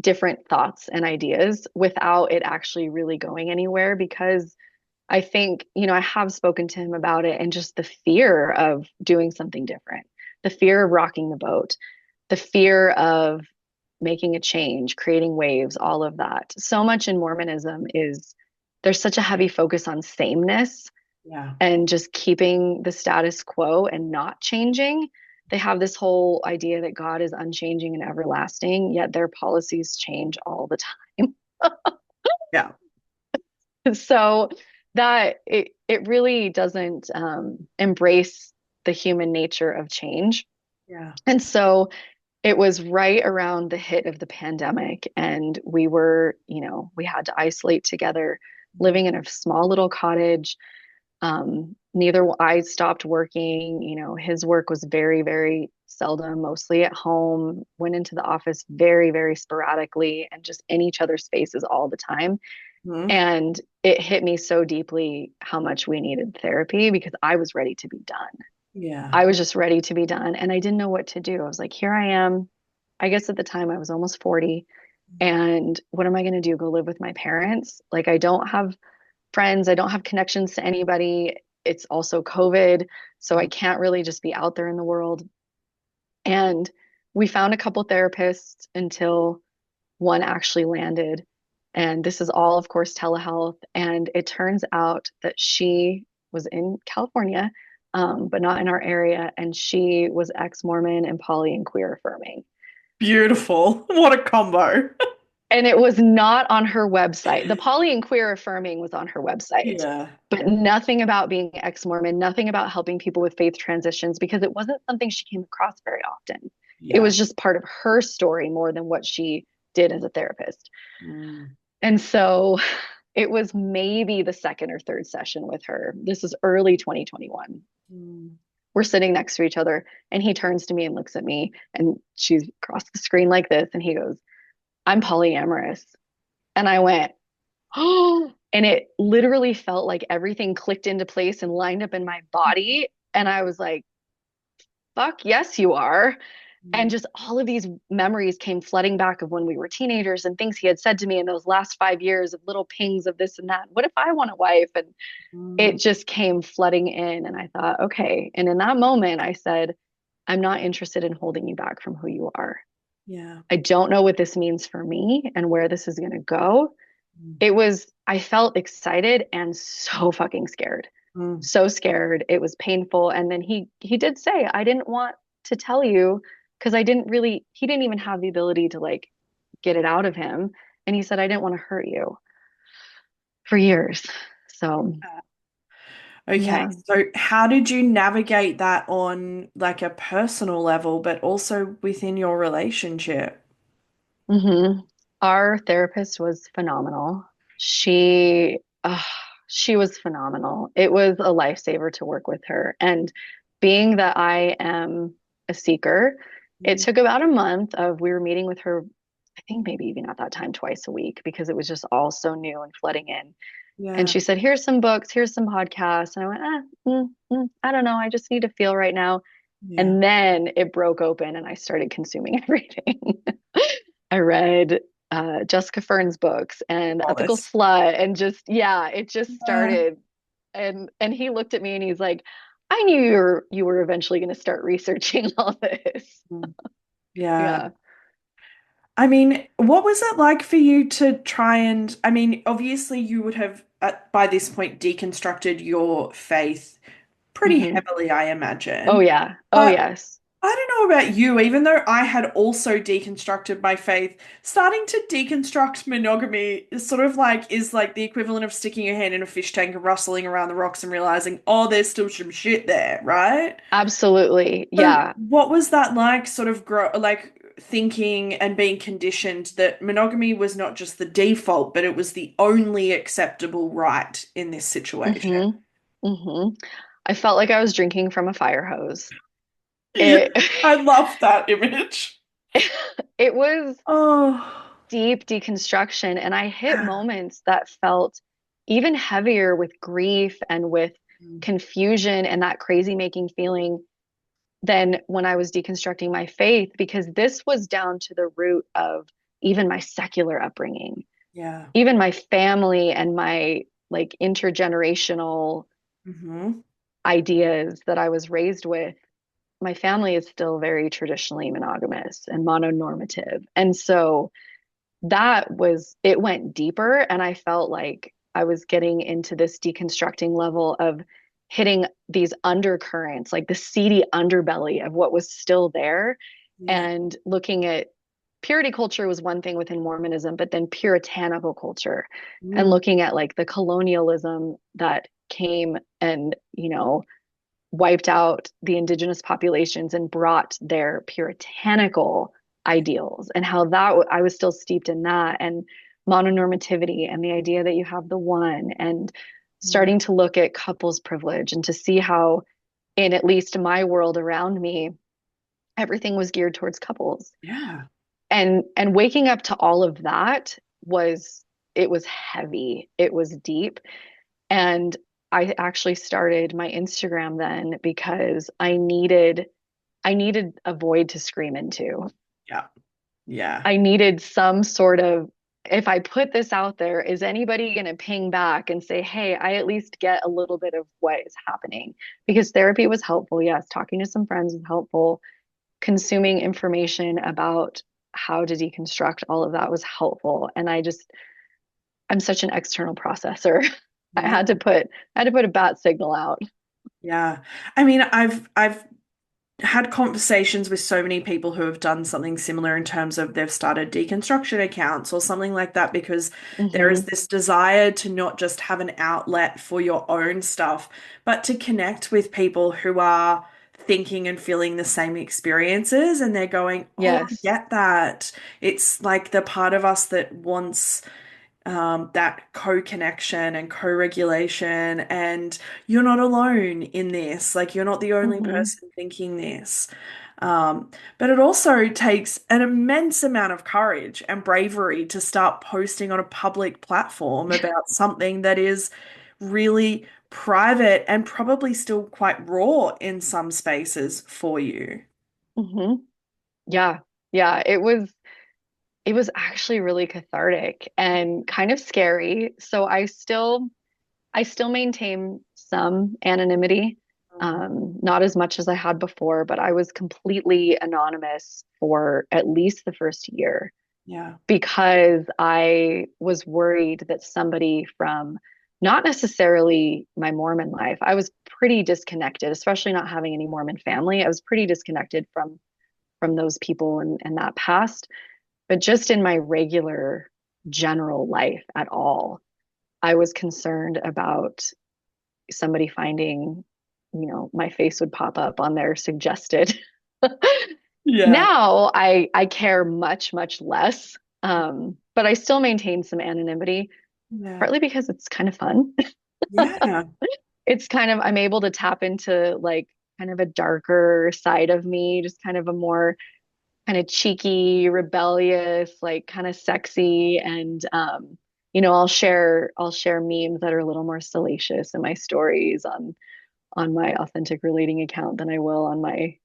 different thoughts and ideas without it actually really going anywhere because I think, I have spoken to him about it and just the fear of doing something different, the fear of rocking the boat, the fear of making a change, creating waves, all of that. So much in Mormonism is there's such a heavy focus on sameness Yeah. and just keeping the status quo and not changing. They have this whole idea that God is unchanging and everlasting, yet their policies change all the time. Yeah. So that it really doesn't embrace the human nature of change. Yeah. And so it was right around the hit of the pandemic, and we were, we had to isolate together, living in a small little cottage. Neither I stopped working. His work was very, very seldom, mostly at home, went into the office very, very sporadically, and just in each other's faces all the time. Mhm. And it hit me so deeply how much we needed therapy because I was ready to be done. Yeah. I was just ready to be done. And I didn't know what to do. I was like, here I am. I guess at the time I was almost 40. And what am I going to do? Go live with my parents? Like, I don't have friends. I don't have connections to anybody. It's also COVID. So I can't really just be out there in the world. And we found a couple therapists until one actually landed. And this is all, of course, telehealth. And it turns out that she was in California, but not in our area. And she was ex-Mormon and poly and queer affirming. Beautiful. What a combo. And it was not on her website. The poly and queer affirming was on her website, Yeah. but nothing about being ex-Mormon, nothing about helping people with faith transitions because it wasn't something she came across very often. It Yeah. was just part of her story more than what she did as a therapist. Mm. And so it was maybe the second or third session with her. This is early 2021. Mm. We're sitting next to each other, and he turns to me and looks at me, and she's across the screen like this, and he goes, I'm polyamorous. And I went, oh, and it literally felt like everything clicked into place and lined up in my body. And I was like, fuck, yes, you are. And Mm. just all of these memories came flooding back of when we were teenagers and things he had said to me in those last 5 years of little pings of this and that. What if I want a wife? And Mm. it just came flooding in. And I thought, okay. And in that moment, I said, I'm not interested in holding you back from who you are. Yeah. I don't know what this means for me and where this is going to go. Mm. I felt excited and so fucking scared. Mm. So scared. It was painful. And then he did say, I didn't want to tell you because he didn't even have the ability to like get it out of him. And he said, I didn't want to hurt you for years. So, Okay, yeah. so how did you navigate that on like a personal level, but also within your relationship? hmm Our therapist was phenomenal. She, she was phenomenal. It was a lifesaver to work with her. And being that I am a seeker, it Mm. took about a month of we were meeting with her, I think maybe even at that time twice a week because it was just all so new and flooding in. And Yeah, she said, here's some books, here's some podcasts. And I went, I don't know. I just need to feel right now. yeah. And then it broke open and I started consuming everything. I read Jessica Fern's books and Oh, Ethical that's Slut and just yeah, it just yeah. started. And he looked at me and he's like, I knew you were eventually going to start researching all this. Mm. Yeah. Yeah. I mean, what was it like for you to try and, I mean, obviously you would have by this point deconstructed your faith pretty hmm heavily, I Oh imagine. yeah. Oh But yes. I don't know about you, even though I had also deconstructed my faith, starting to deconstruct monogamy is sort of like the equivalent of sticking your hand in a fish tank and rustling around the rocks and realizing, oh, there's still some shit there, right? Absolutely. So Yeah. what was that like, sort of thinking and being conditioned that monogamy was not just the default, but it was the only acceptable right in this situation? hmm hmm I felt like I was drinking from a fire hose. Yeah, It I love that image. it was Oh, deep deconstruction. And I hit yeah. moments that felt even heavier with grief and with confusion and that crazy making feeling than when I was deconstructing my faith, because this was down to the root of even my secular upbringing, Yeah. even my family and my like intergenerational Hmm. ideas that I was raised with. My family is still very traditionally monogamous and mononormative. And so it went deeper. And I felt like I was getting into this deconstructing level of hitting these undercurrents, like the seedy underbelly of what was still there, Yeah. and looking at purity culture was one thing within Mormonism, but then puritanical culture and Mm. looking at like the colonialism that came and, wiped out the indigenous populations and brought their puritanical ideals and how I was still steeped in that and mononormativity and the idea that you have the one and Mm. starting to look at couples privilege and to see how in at least my world around me everything was geared towards couples Yeah. and waking up to all of that was it was heavy, it was deep. And I actually started my Instagram then because I needed a void to scream into. Yeah. Yeah. I needed some sort of, if I put this out there, is anybody going to ping back and say, hey, I at least get a little bit of what is happening? Because therapy was helpful. Yes. Talking to some friends was helpful. Consuming information about how to deconstruct all of that was helpful. And I'm such an external processor. I Yeah. had to put, I had to put a bat signal out. Yeah. I mean, I've had conversations with so many people who have done something similar in terms of they've started deconstruction accounts or something like that because there is hmm this desire to not just have an outlet for your own stuff, but to connect with people who are thinking and feeling the same experiences and they're going, "Oh, I Yes. get that." It's like the part of us that wants that co-connection and co-regulation, and you're not alone in this. Like, you're not the only hmm person thinking this. But it also takes an immense amount of courage and bravery to start posting on a public platform about something that is really private and probably still quite raw in some spaces for you. hmm Yeah. Yeah. It was actually really cathartic and kind of scary. So I still maintain some anonymity. Mm. Not as much as I had before, but I was completely anonymous for at least the first year Yeah. because I was worried that somebody from not necessarily my Mormon life, I was pretty disconnected, especially not having any Mormon family. I was pretty disconnected from those people and that past, but just in my regular general life at all, I was concerned about somebody finding, my face would pop up on their suggested. Yeah. Now I care much, much less. But I still maintain some anonymity, Yeah. partly because it's kind of fun. Yeah. It's kind of I'm able to tap into like kind of a darker side of me, just kind of a more kind of cheeky, rebellious, like kind of sexy. And I'll share memes that are a little more salacious in my stories on my authentic relating account than I will on my,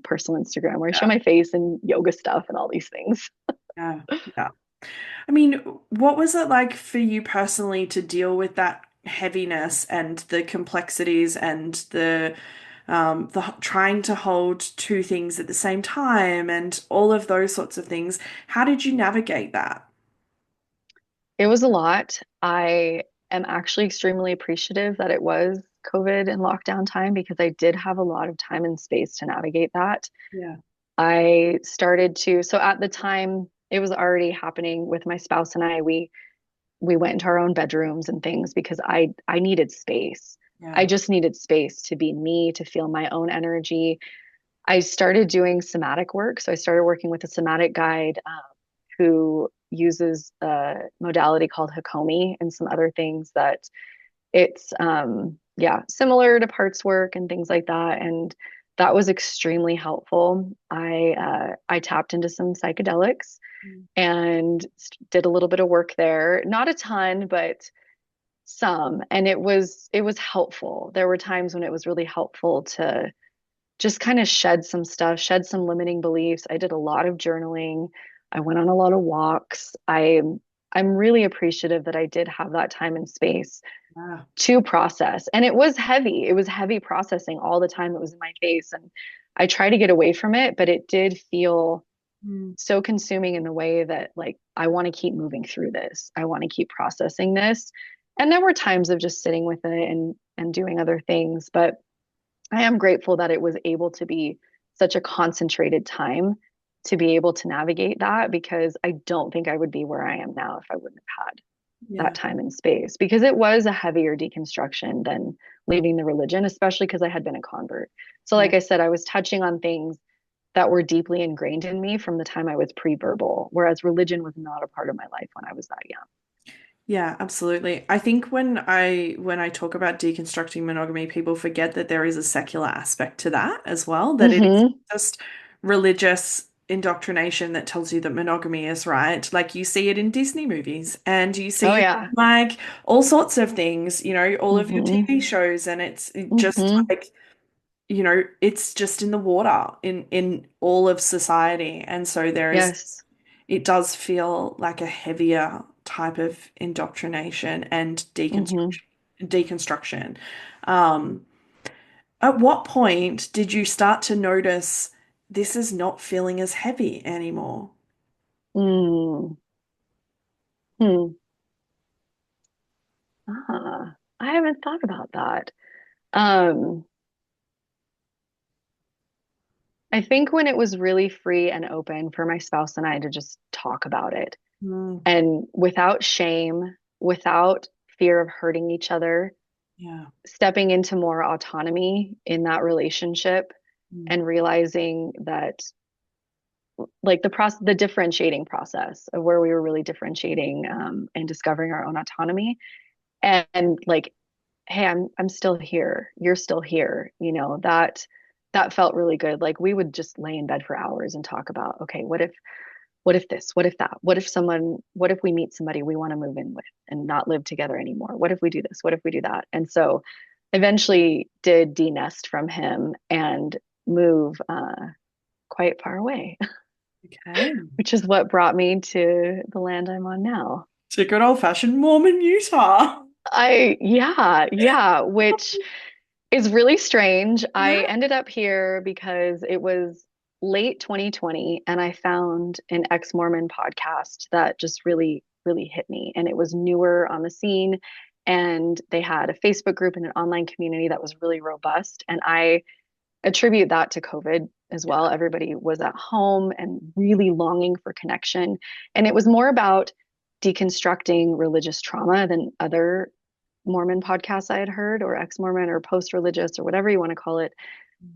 personal Instagram where I show Yeah. my face and yoga stuff and all these things. Yeah. Yeah. I mean, what was it like for you personally to deal with that heaviness and the complexities and the trying to hold two things at the same time and all of those sorts of things? How did you navigate that? It was a lot. I am actually extremely appreciative that it was COVID and lockdown time because I did have a lot of time and space to navigate that. Yeah. I started to, so at the time it was already happening with my spouse and I, we went into our own bedrooms and things because I needed space. I Yeah. just needed space to be me, to feel my own energy. I started doing somatic work. So I started working with a somatic guide who uses a modality called Hakomi and some other things that it's yeah, similar to parts work and things like that. And that was extremely helpful. I tapped into some psychedelics Mm. and did a little bit of work there. Not a ton, but some. And it was helpful. There were times when it was really helpful to just kind of shed some stuff, shed some limiting beliefs. I did a lot of journaling. I went on a lot of walks. I'm really appreciative that I did have that time and space Yeah. to process. And it was heavy. It was heavy processing all the time. It was in my face. And I try to get away from it, but it did feel Mm. so consuming in the way that like I want to keep moving through this. I want to keep processing this. And there were times of just sitting with it and doing other things, but I am grateful that it was able to be such a concentrated time to be able to navigate that because I don't think I would be where I am now if I wouldn't have had that Yeah. time and space because it was a heavier deconstruction than leaving the religion, especially because I had been a convert. So, Yeah. like I said, I was touching on things that were deeply ingrained in me from the time I was pre-verbal, whereas religion was not a part of my life when I was that young. Yeah, absolutely. I think when I talk about deconstructing monogamy, people forget that there is a secular aspect to that as well, that it is Mm-hmm. just religious indoctrination that tells you that monogamy is right. Like you see it in Disney movies and you Oh see it in yeah. like all sorts of things, all of your Mm-hmm. TV shows and it's just Mm-hmm. like, it's just in the water in all of society. And so Yes. it does feel like a heavier type of indoctrination and Mm-hmm. deconstruction. Um, at what point did you start to notice this is not feeling as heavy anymore? Mm. Hmm. I haven't thought about that. Um, I think when it was really free and open for my spouse and I to just talk about it Mm, and without shame, without fear of hurting each other, yeah. stepping into more autonomy in that relationship Mm, and realizing that like the differentiating process of where we were really differentiating and discovering our own autonomy and like hey, I'm still here. You're still here. That felt really good. Like we would just lay in bed for hours and talk about, okay, what if this? What if that? What if we meet somebody we want to move in with and not live together anymore? What if we do this? What if we do that? And so eventually did de-nest from him and move quite far away, okay. which is what brought me to the land I'm on now. To good old-fashioned Mormon Utah. Yeah, which is really strange. I Yeah. ended up here because it was late 2020 and I found an ex-Mormon podcast that just really, really hit me. And it was newer on the scene. And they had a Facebook group and an online community that was really robust. And I attribute that to COVID as well. Everybody was at home and really longing for connection. And it was more about deconstructing religious trauma than other Mormon podcasts I had heard, or ex Mormon or post religious or whatever you want to call it.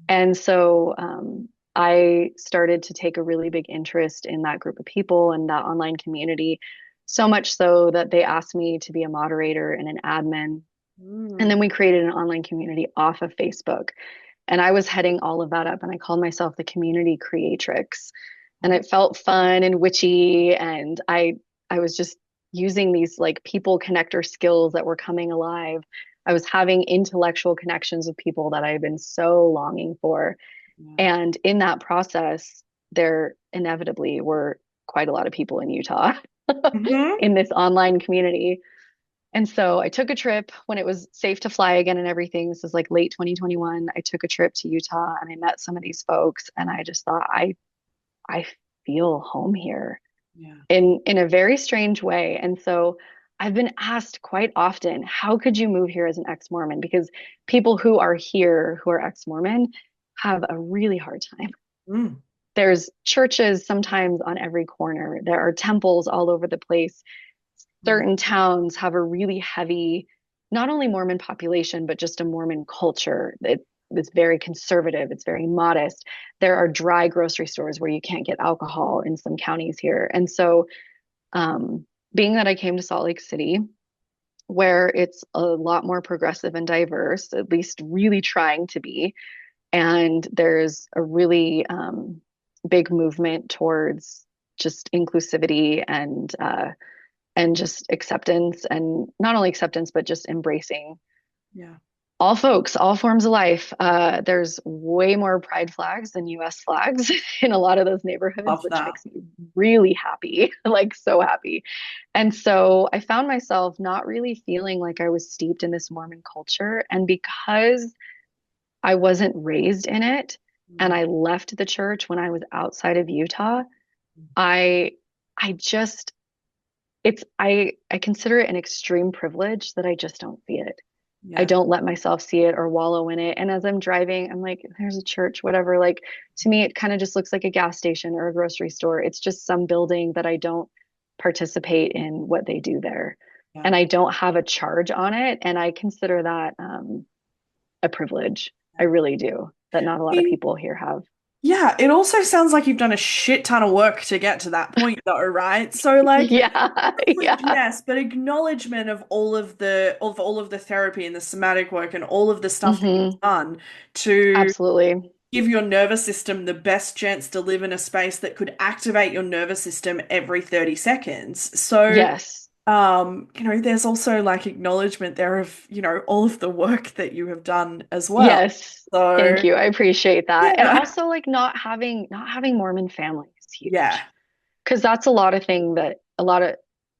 And so I started to take a really big interest in that group of people and that online community, so much so that they asked me to be a moderator and an admin. And then Mm. we created an online community off of Facebook. And I was heading all of that up, and I called myself the community creatrix. And it felt fun and witchy. And I was just using these like people connector skills that were coming alive. I was having intellectual connections with people that I had been so longing for. Yeah. And in that process, there inevitably were quite a lot of people in Utah Mhm. in this online community. And so I took a trip when it was safe to fly again and everything. This is like late 2021. I took a trip to Utah and I met some of these folks and I just thought I feel home here Yeah. in a very strange way. And so I've been asked quite often, how could you move here as an ex-Mormon? Because people who are here who are ex-Mormon have a really hard time. Mm. There's churches sometimes on every corner. There are temples all over the place. Yeah. Certain towns have a really heavy, not only Mormon population, but just a Mormon culture. It's very conservative, it's very modest. There are dry grocery stores where you can't get alcohol in some counties here. And so, being that I came to Salt Lake City, where it's a lot more progressive and diverse, at least really trying to be, and there's a really big movement towards just inclusivity and just acceptance, and not only acceptance but just embracing Yeah. all folks, all forms of life. There's way more pride flags than US flags in a lot of those neighborhoods, Love which that. makes me really happy, like so happy. And so I found myself not really feeling like I was steeped in this Mormon culture. And because I wasn't raised in it and Mm. I left the church when I was outside of Utah, I I just I consider it an extreme privilege that I just don't see it. I Yeah. don't let myself see it or wallow in it. And as I'm driving, I'm like, there's a church, whatever. Like to me, it kind of just looks like a gas station or a grocery store. It's just some building that I don't participate in what they do there. Yeah. And I don't have a charge on it. And I consider that a privilege. I really do, that not a lot of I people here have. Yeah, it also sounds like you've done a shit ton of work to get to that point though, right? So like Yeah. privilege, Yeah. yes, but acknowledgement of all of the therapy and the somatic work and all of the stuff that you've Hmm. done to Absolutely. give your nervous system the best chance to live in a space that could activate your nervous system every 30 seconds. So, Yes. there's also like acknowledgement there of, all of the work that you have done as well. Yes. Thank So, you. I appreciate that. And yeah. also like not having Mormon family is Yeah. huge. Because that's a lot of thing that a lot of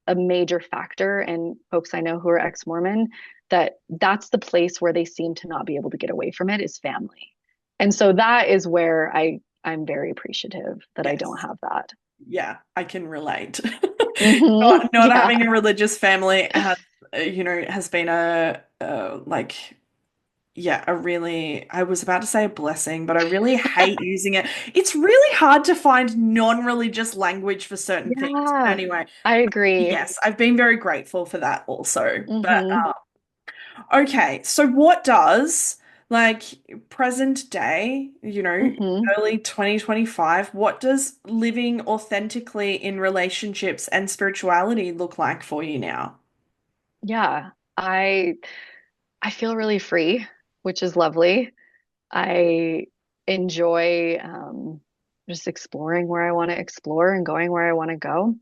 a major factor, and folks I know who are ex-Mormon, that's the place where they seem to not be able to get away from it is family. And so that is where I'm very appreciative that I don't Yes. have that. Yeah, I can relate. Not Yeah. having a religious family has been like yeah, a really I was about to say a blessing, but I really hate using it. It's really hard to find non-religious language for certain things. Yeah. Anyway, I agree. yes, I've been very grateful for that also. But Hmm. okay, so what does like present day, Hmm. early 2025, what does living authentically in relationships and spirituality look like for you now? Yeah. I feel really free, which is lovely. I enjoy just exploring where I want to explore and going where I want to go.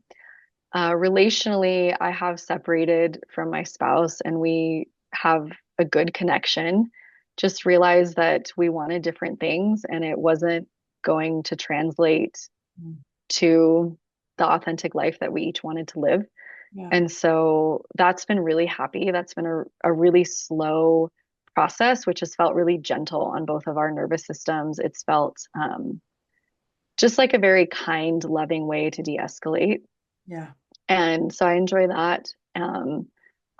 Relationally, I have separated from my spouse and we have a good connection. Just realized that we wanted different things and it wasn't going to translate Mm. to the authentic life that we each wanted to live. Yeah. And so that's been really happy. That's been a really slow process, which has felt really gentle on both of our nervous systems. It's felt just like a very kind, loving way to de-escalate. Yeah. And so I enjoy that.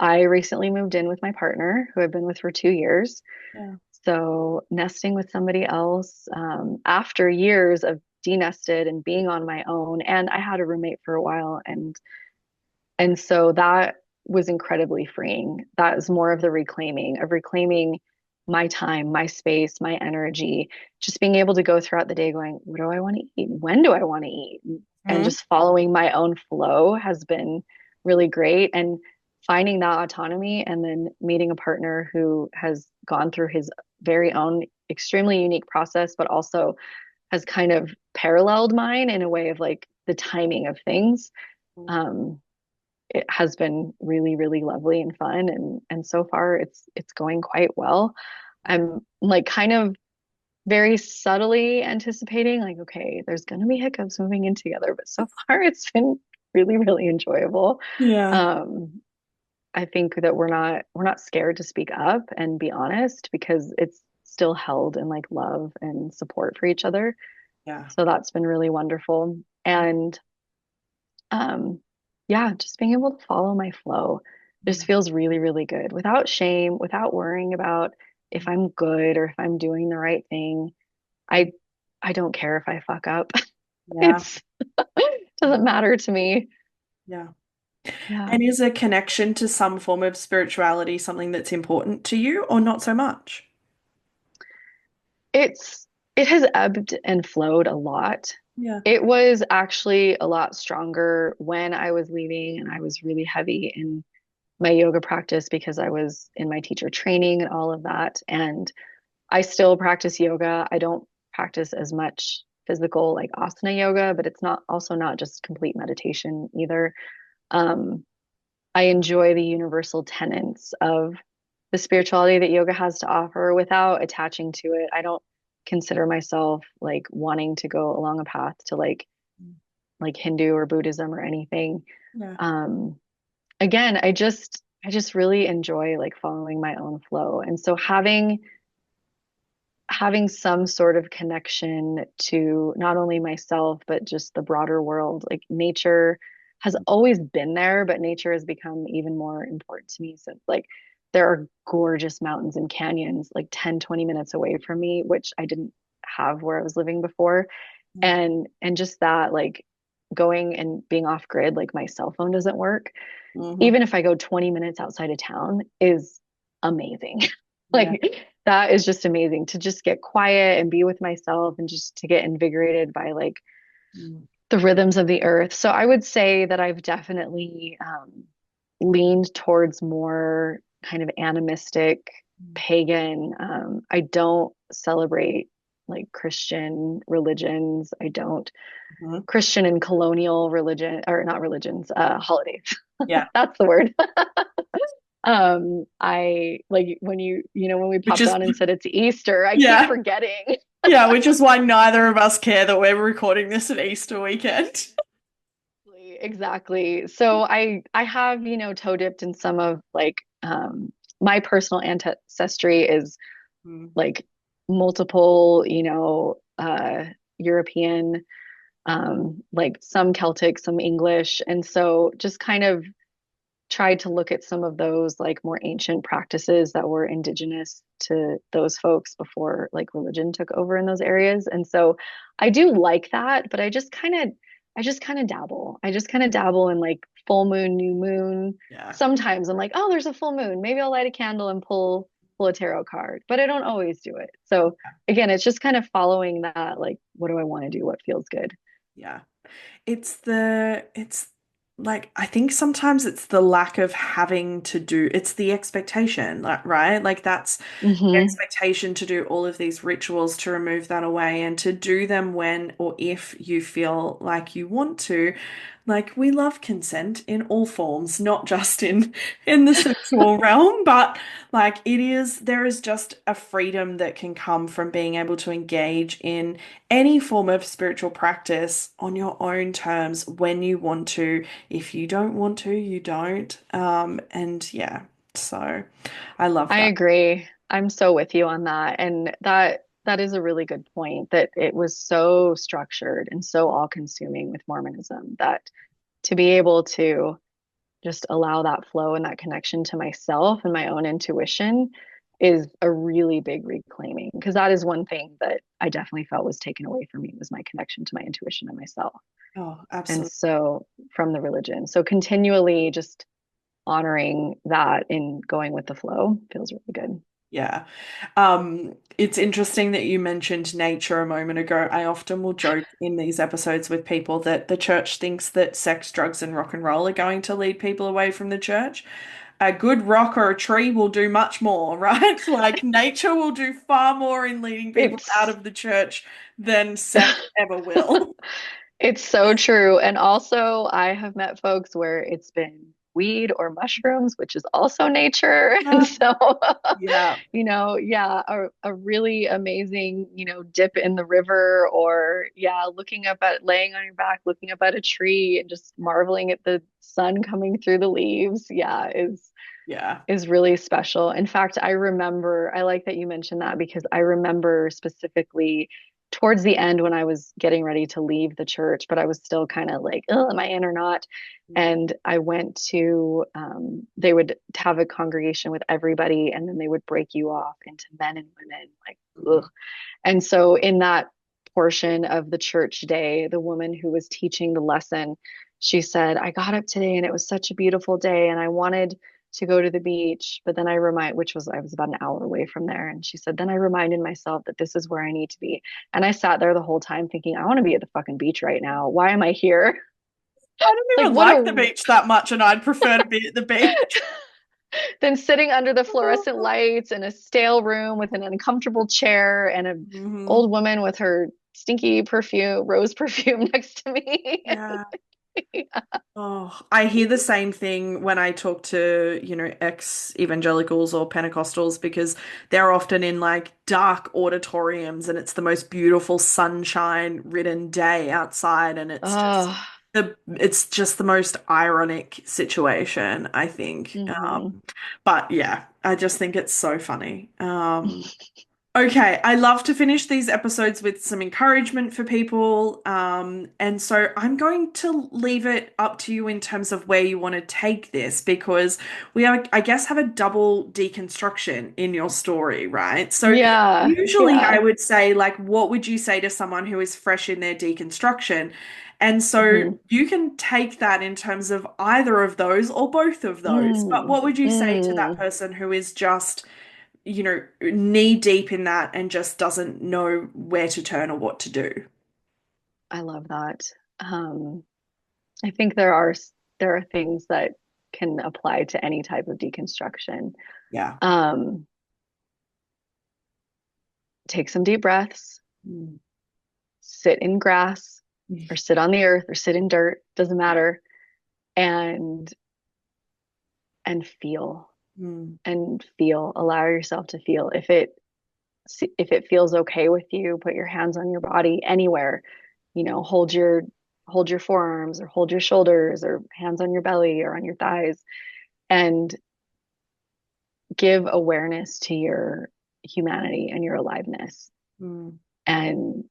I recently moved in with my partner, who I've been with for 2 years. Yeah. So nesting with somebody else after years of denested and being on my own, and I had a roommate for a while, and so that was incredibly freeing. That is more of the reclaiming my time, my space, my energy, just being able to go throughout the day going, what do I want to eat? When do I want to eat? And Mhm. just following my own flow has been really great. And finding that autonomy and then meeting a partner who has gone through his very own extremely unique process, but also has kind of paralleled mine in a way of like the timing of things. Um, it has been really, really lovely and fun, and so far it's going quite well. I'm like kind of very subtly anticipating like, okay, there's gonna be hiccups moving in together, but so far it's been really, really enjoyable. Yeah. um I think that we're not scared to speak up and be honest because it's still held in like love and support for each other, Yeah. so that's been really wonderful. And um, yeah, just being able to follow my flow just feels really, really good without shame, without worrying about if I'm good or if I'm doing the right thing. I I don't care if I fuck up. Yeah. It's doesn't matter to me. Yeah. Yeah. And is a connection to some form of spirituality something that's important to you or not so much? It has ebbed and flowed a lot. Yeah. It was actually a lot stronger when I was leaving and I was really heavy in my yoga practice because I was in my teacher training and all of that. And I still practice yoga. I don't practice as much physical like asana yoga, but it's not also not just complete meditation either. Um, I enjoy the universal tenets of the spirituality that yoga has to offer without attaching to it. I don't consider myself like wanting to go along a path to like Hindu or Buddhism or anything. Yeah. Um, Again, I just really enjoy like following my own flow. And so having some sort of connection to not only myself but just the broader world, like nature has always been there, but nature has become even more important to me since like there are gorgeous mountains and canyons like 10, 20 minutes away from me, which I didn't have where I was living before. And just that like going and being off grid, like my cell phone doesn't work Mm-hmm. even if I go 20 minutes outside of town, is amazing. Yeah. Like that is just amazing to just get quiet and be with myself and just to get invigorated by like Mm. the rhythms of the earth. So I would say that I've definitely leaned towards more kind of animistic, pagan. I don't celebrate like Christian religions. I don't Mhm. Christian and colonial religion or not religions, holidays. Yeah. That's the word. I like when when we Which popped is, on and said it's Easter, I keep yeah. forgetting. Yeah, which is why neither of us care that we're recording this at Easter weekend. Exactly. So I have, toe dipped in some of like my personal ancestry is Mm. like multiple, European, like some Celtic, some English. And so just kind of tried to look at some of those like more ancient practices that were indigenous to those folks before like religion took over in those areas. And so I do like that, but I just kind of dabble. I just kind of dabble in like full moon, new moon. Yeah. Sometimes I'm like, oh, there's a full moon. Maybe I'll light a candle and pull a tarot card, but I don't always do it. So again, it's just kind of following that, like, what do I want to do? What feels good? Yeah. It's like I think sometimes it's the lack of having to do, it's the expectation, like, right? Like that's the Hmm. expectation to do all of these rituals to remove that away and to do them when or if you feel like you want to. Like we love consent in all forms, not just in the sexual realm, but like there is just a freedom that can come from being able to engage in any form of spiritual practice on your own terms when you want to. If you don't want to, you don't. And yeah, so I love I that. agree. I'm so with you on that. And that is a really good point that it was so structured and so all-consuming with Mormonism that to be able to just allow that flow and that connection to myself and my own intuition is a really big reclaiming because that is one thing that I definitely felt was taken away from me was my connection to my intuition and myself. Oh, And absolutely. so from the religion. So continually just honoring that in going with the flow feels really good. Yeah. It's interesting that you mentioned nature a moment ago. I often will joke in these episodes with people that the church thinks that sex, drugs, and rock and roll are going to lead people away from the church. A good rock or a tree will do much more, right? Like nature will do far more in leading people out It's of the church than sex ever will. it's so true. And also I have met folks where it's been weed or mushrooms, which is also nature. And so Yeah. yeah, a really amazing, dip in the river or yeah, looking up at laying on your back, looking up at a tree and just marveling at the sun coming through the leaves. Yeah, Yeah. is really special. In fact, I like that you mentioned that because I remember specifically towards the end when I was getting ready to leave the church, but I was still kind of like, oh, am I in or not? And I went to, they would have a congregation with everybody and then they would break you off into men and women, like, ugh. Mhm. And so in that portion of the church day, the woman who was teaching the lesson, she said, I got up today and it was such a beautiful day and I wanted to go to the beach, but then I was about an hour away from there. And she said, then I reminded myself that this is where I need to be. And I sat there the whole time thinking, I want to be at the fucking beach right now. Why am I here? I don't Like, even what like the a beach that much, and I'd prefer to be at the beach. then sitting under the fluorescent lights in a stale room with an uncomfortable chair and an Hmm. old woman with her stinky perfume, rose perfume next to me. Yeah. Oh, I hear the same thing when I talk to, ex-evangelicals or Pentecostals because they're often in like dark auditoriums and it's the most beautiful sunshine-ridden day outside and Oh, it's just the most ironic situation, I think. hmm. But yeah, I just think it's so funny. Okay, I love to finish these episodes with some encouragement for people. And so I'm going to leave it up to you in terms of where you want to take this because we are, I guess, have a double deconstruction in your story, right? So Yeah, usually I yeah. would say, like, what would you say to someone who is fresh in their deconstruction? And so Hmm. you can take that in terms of either of those or both of those. But Mm, what would you say to that mm. person who is just knee deep in that and just doesn't know where to turn or what to do. I love that. Um, I think there are things that can apply to any type of deconstruction. Yeah. Um, take some deep breaths, Mm. sit in grass or sit on the earth or sit in dirt, doesn't Yeah. matter, and feel Mm. allow yourself to feel. If it feels okay with you, put your hands on your body anywhere, hold your forearms or hold your shoulders or hands on your belly or on your thighs and give awareness to your humanity and your aliveness Mm. and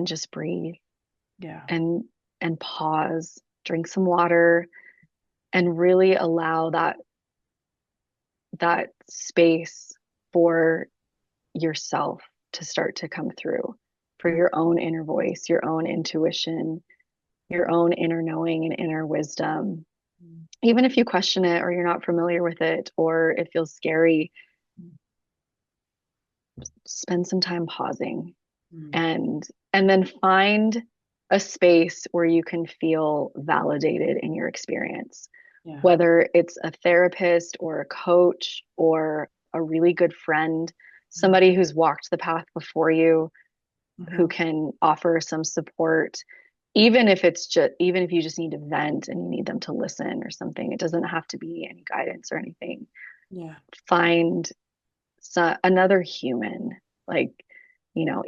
just breathe Yeah. and pause, drink some water and really allow that space for yourself to start to come through, for Mm. your own inner voice, your own intuition, your own inner knowing and inner wisdom. Even if you question it or you're not familiar with it or it feels scary, spend some time pausing Mm. and then find a space where you can feel validated in your experience, Yeah. whether it's a therapist or a coach or a really good friend, somebody who's walked the path before you, who Mm-hmm. can offer some support, even if you just need to vent and you need them to listen or something. It doesn't have to be any guidance or anything. Yeah. Find another human, like,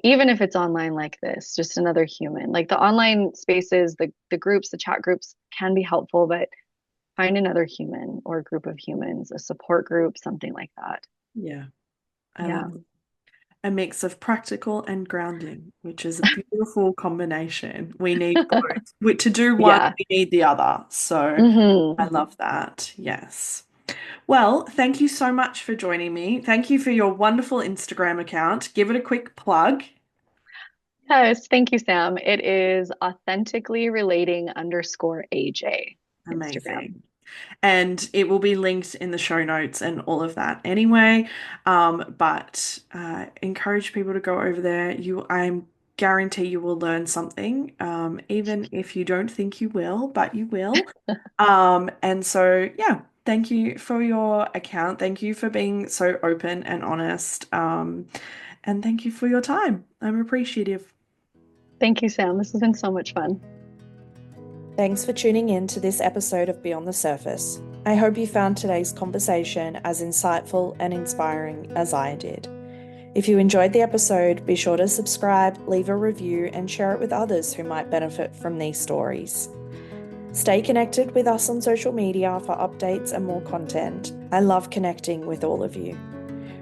even if it's online like this, just another human. Like the online spaces, the groups, the chat groups can be helpful, but find another human or a group of humans, a support group, something like that. Yeah. I Yeah. love it. A mix of practical and grounding, which is a beautiful combination. We need both. To do one, Yeah. we need the other. So Hmm. I love that. Yes. Well, thank you so much for joining me. Thank you for your wonderful Instagram account. Give it a quick plug. Yes, thank you, Sam. It is authentically relating underscore AJ Instagram. Amazing. And it will be linked in the show notes and all of that anyway. But encourage people to go over there. I guarantee you will learn something, even if you don't think you will, but you will. And so, yeah, thank you for your account. Thank you for being so open and honest. And thank you for your time. I'm appreciative. Thank you, Sam. This has been so much fun. Thanks for tuning in to this episode of Beyond the Surface. I hope you found today's conversation as insightful and inspiring as I did. If you enjoyed the episode, be sure to subscribe, leave a review, and share it with others who might benefit from these stories. Stay connected with us on social media for updates and more content. I love connecting with all of you.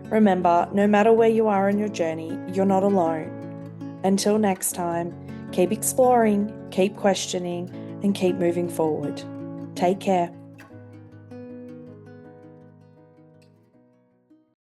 Remember, no matter where you are in your journey, you're not alone. Until next time, keep exploring, keep questioning, and keep moving forward. Take care.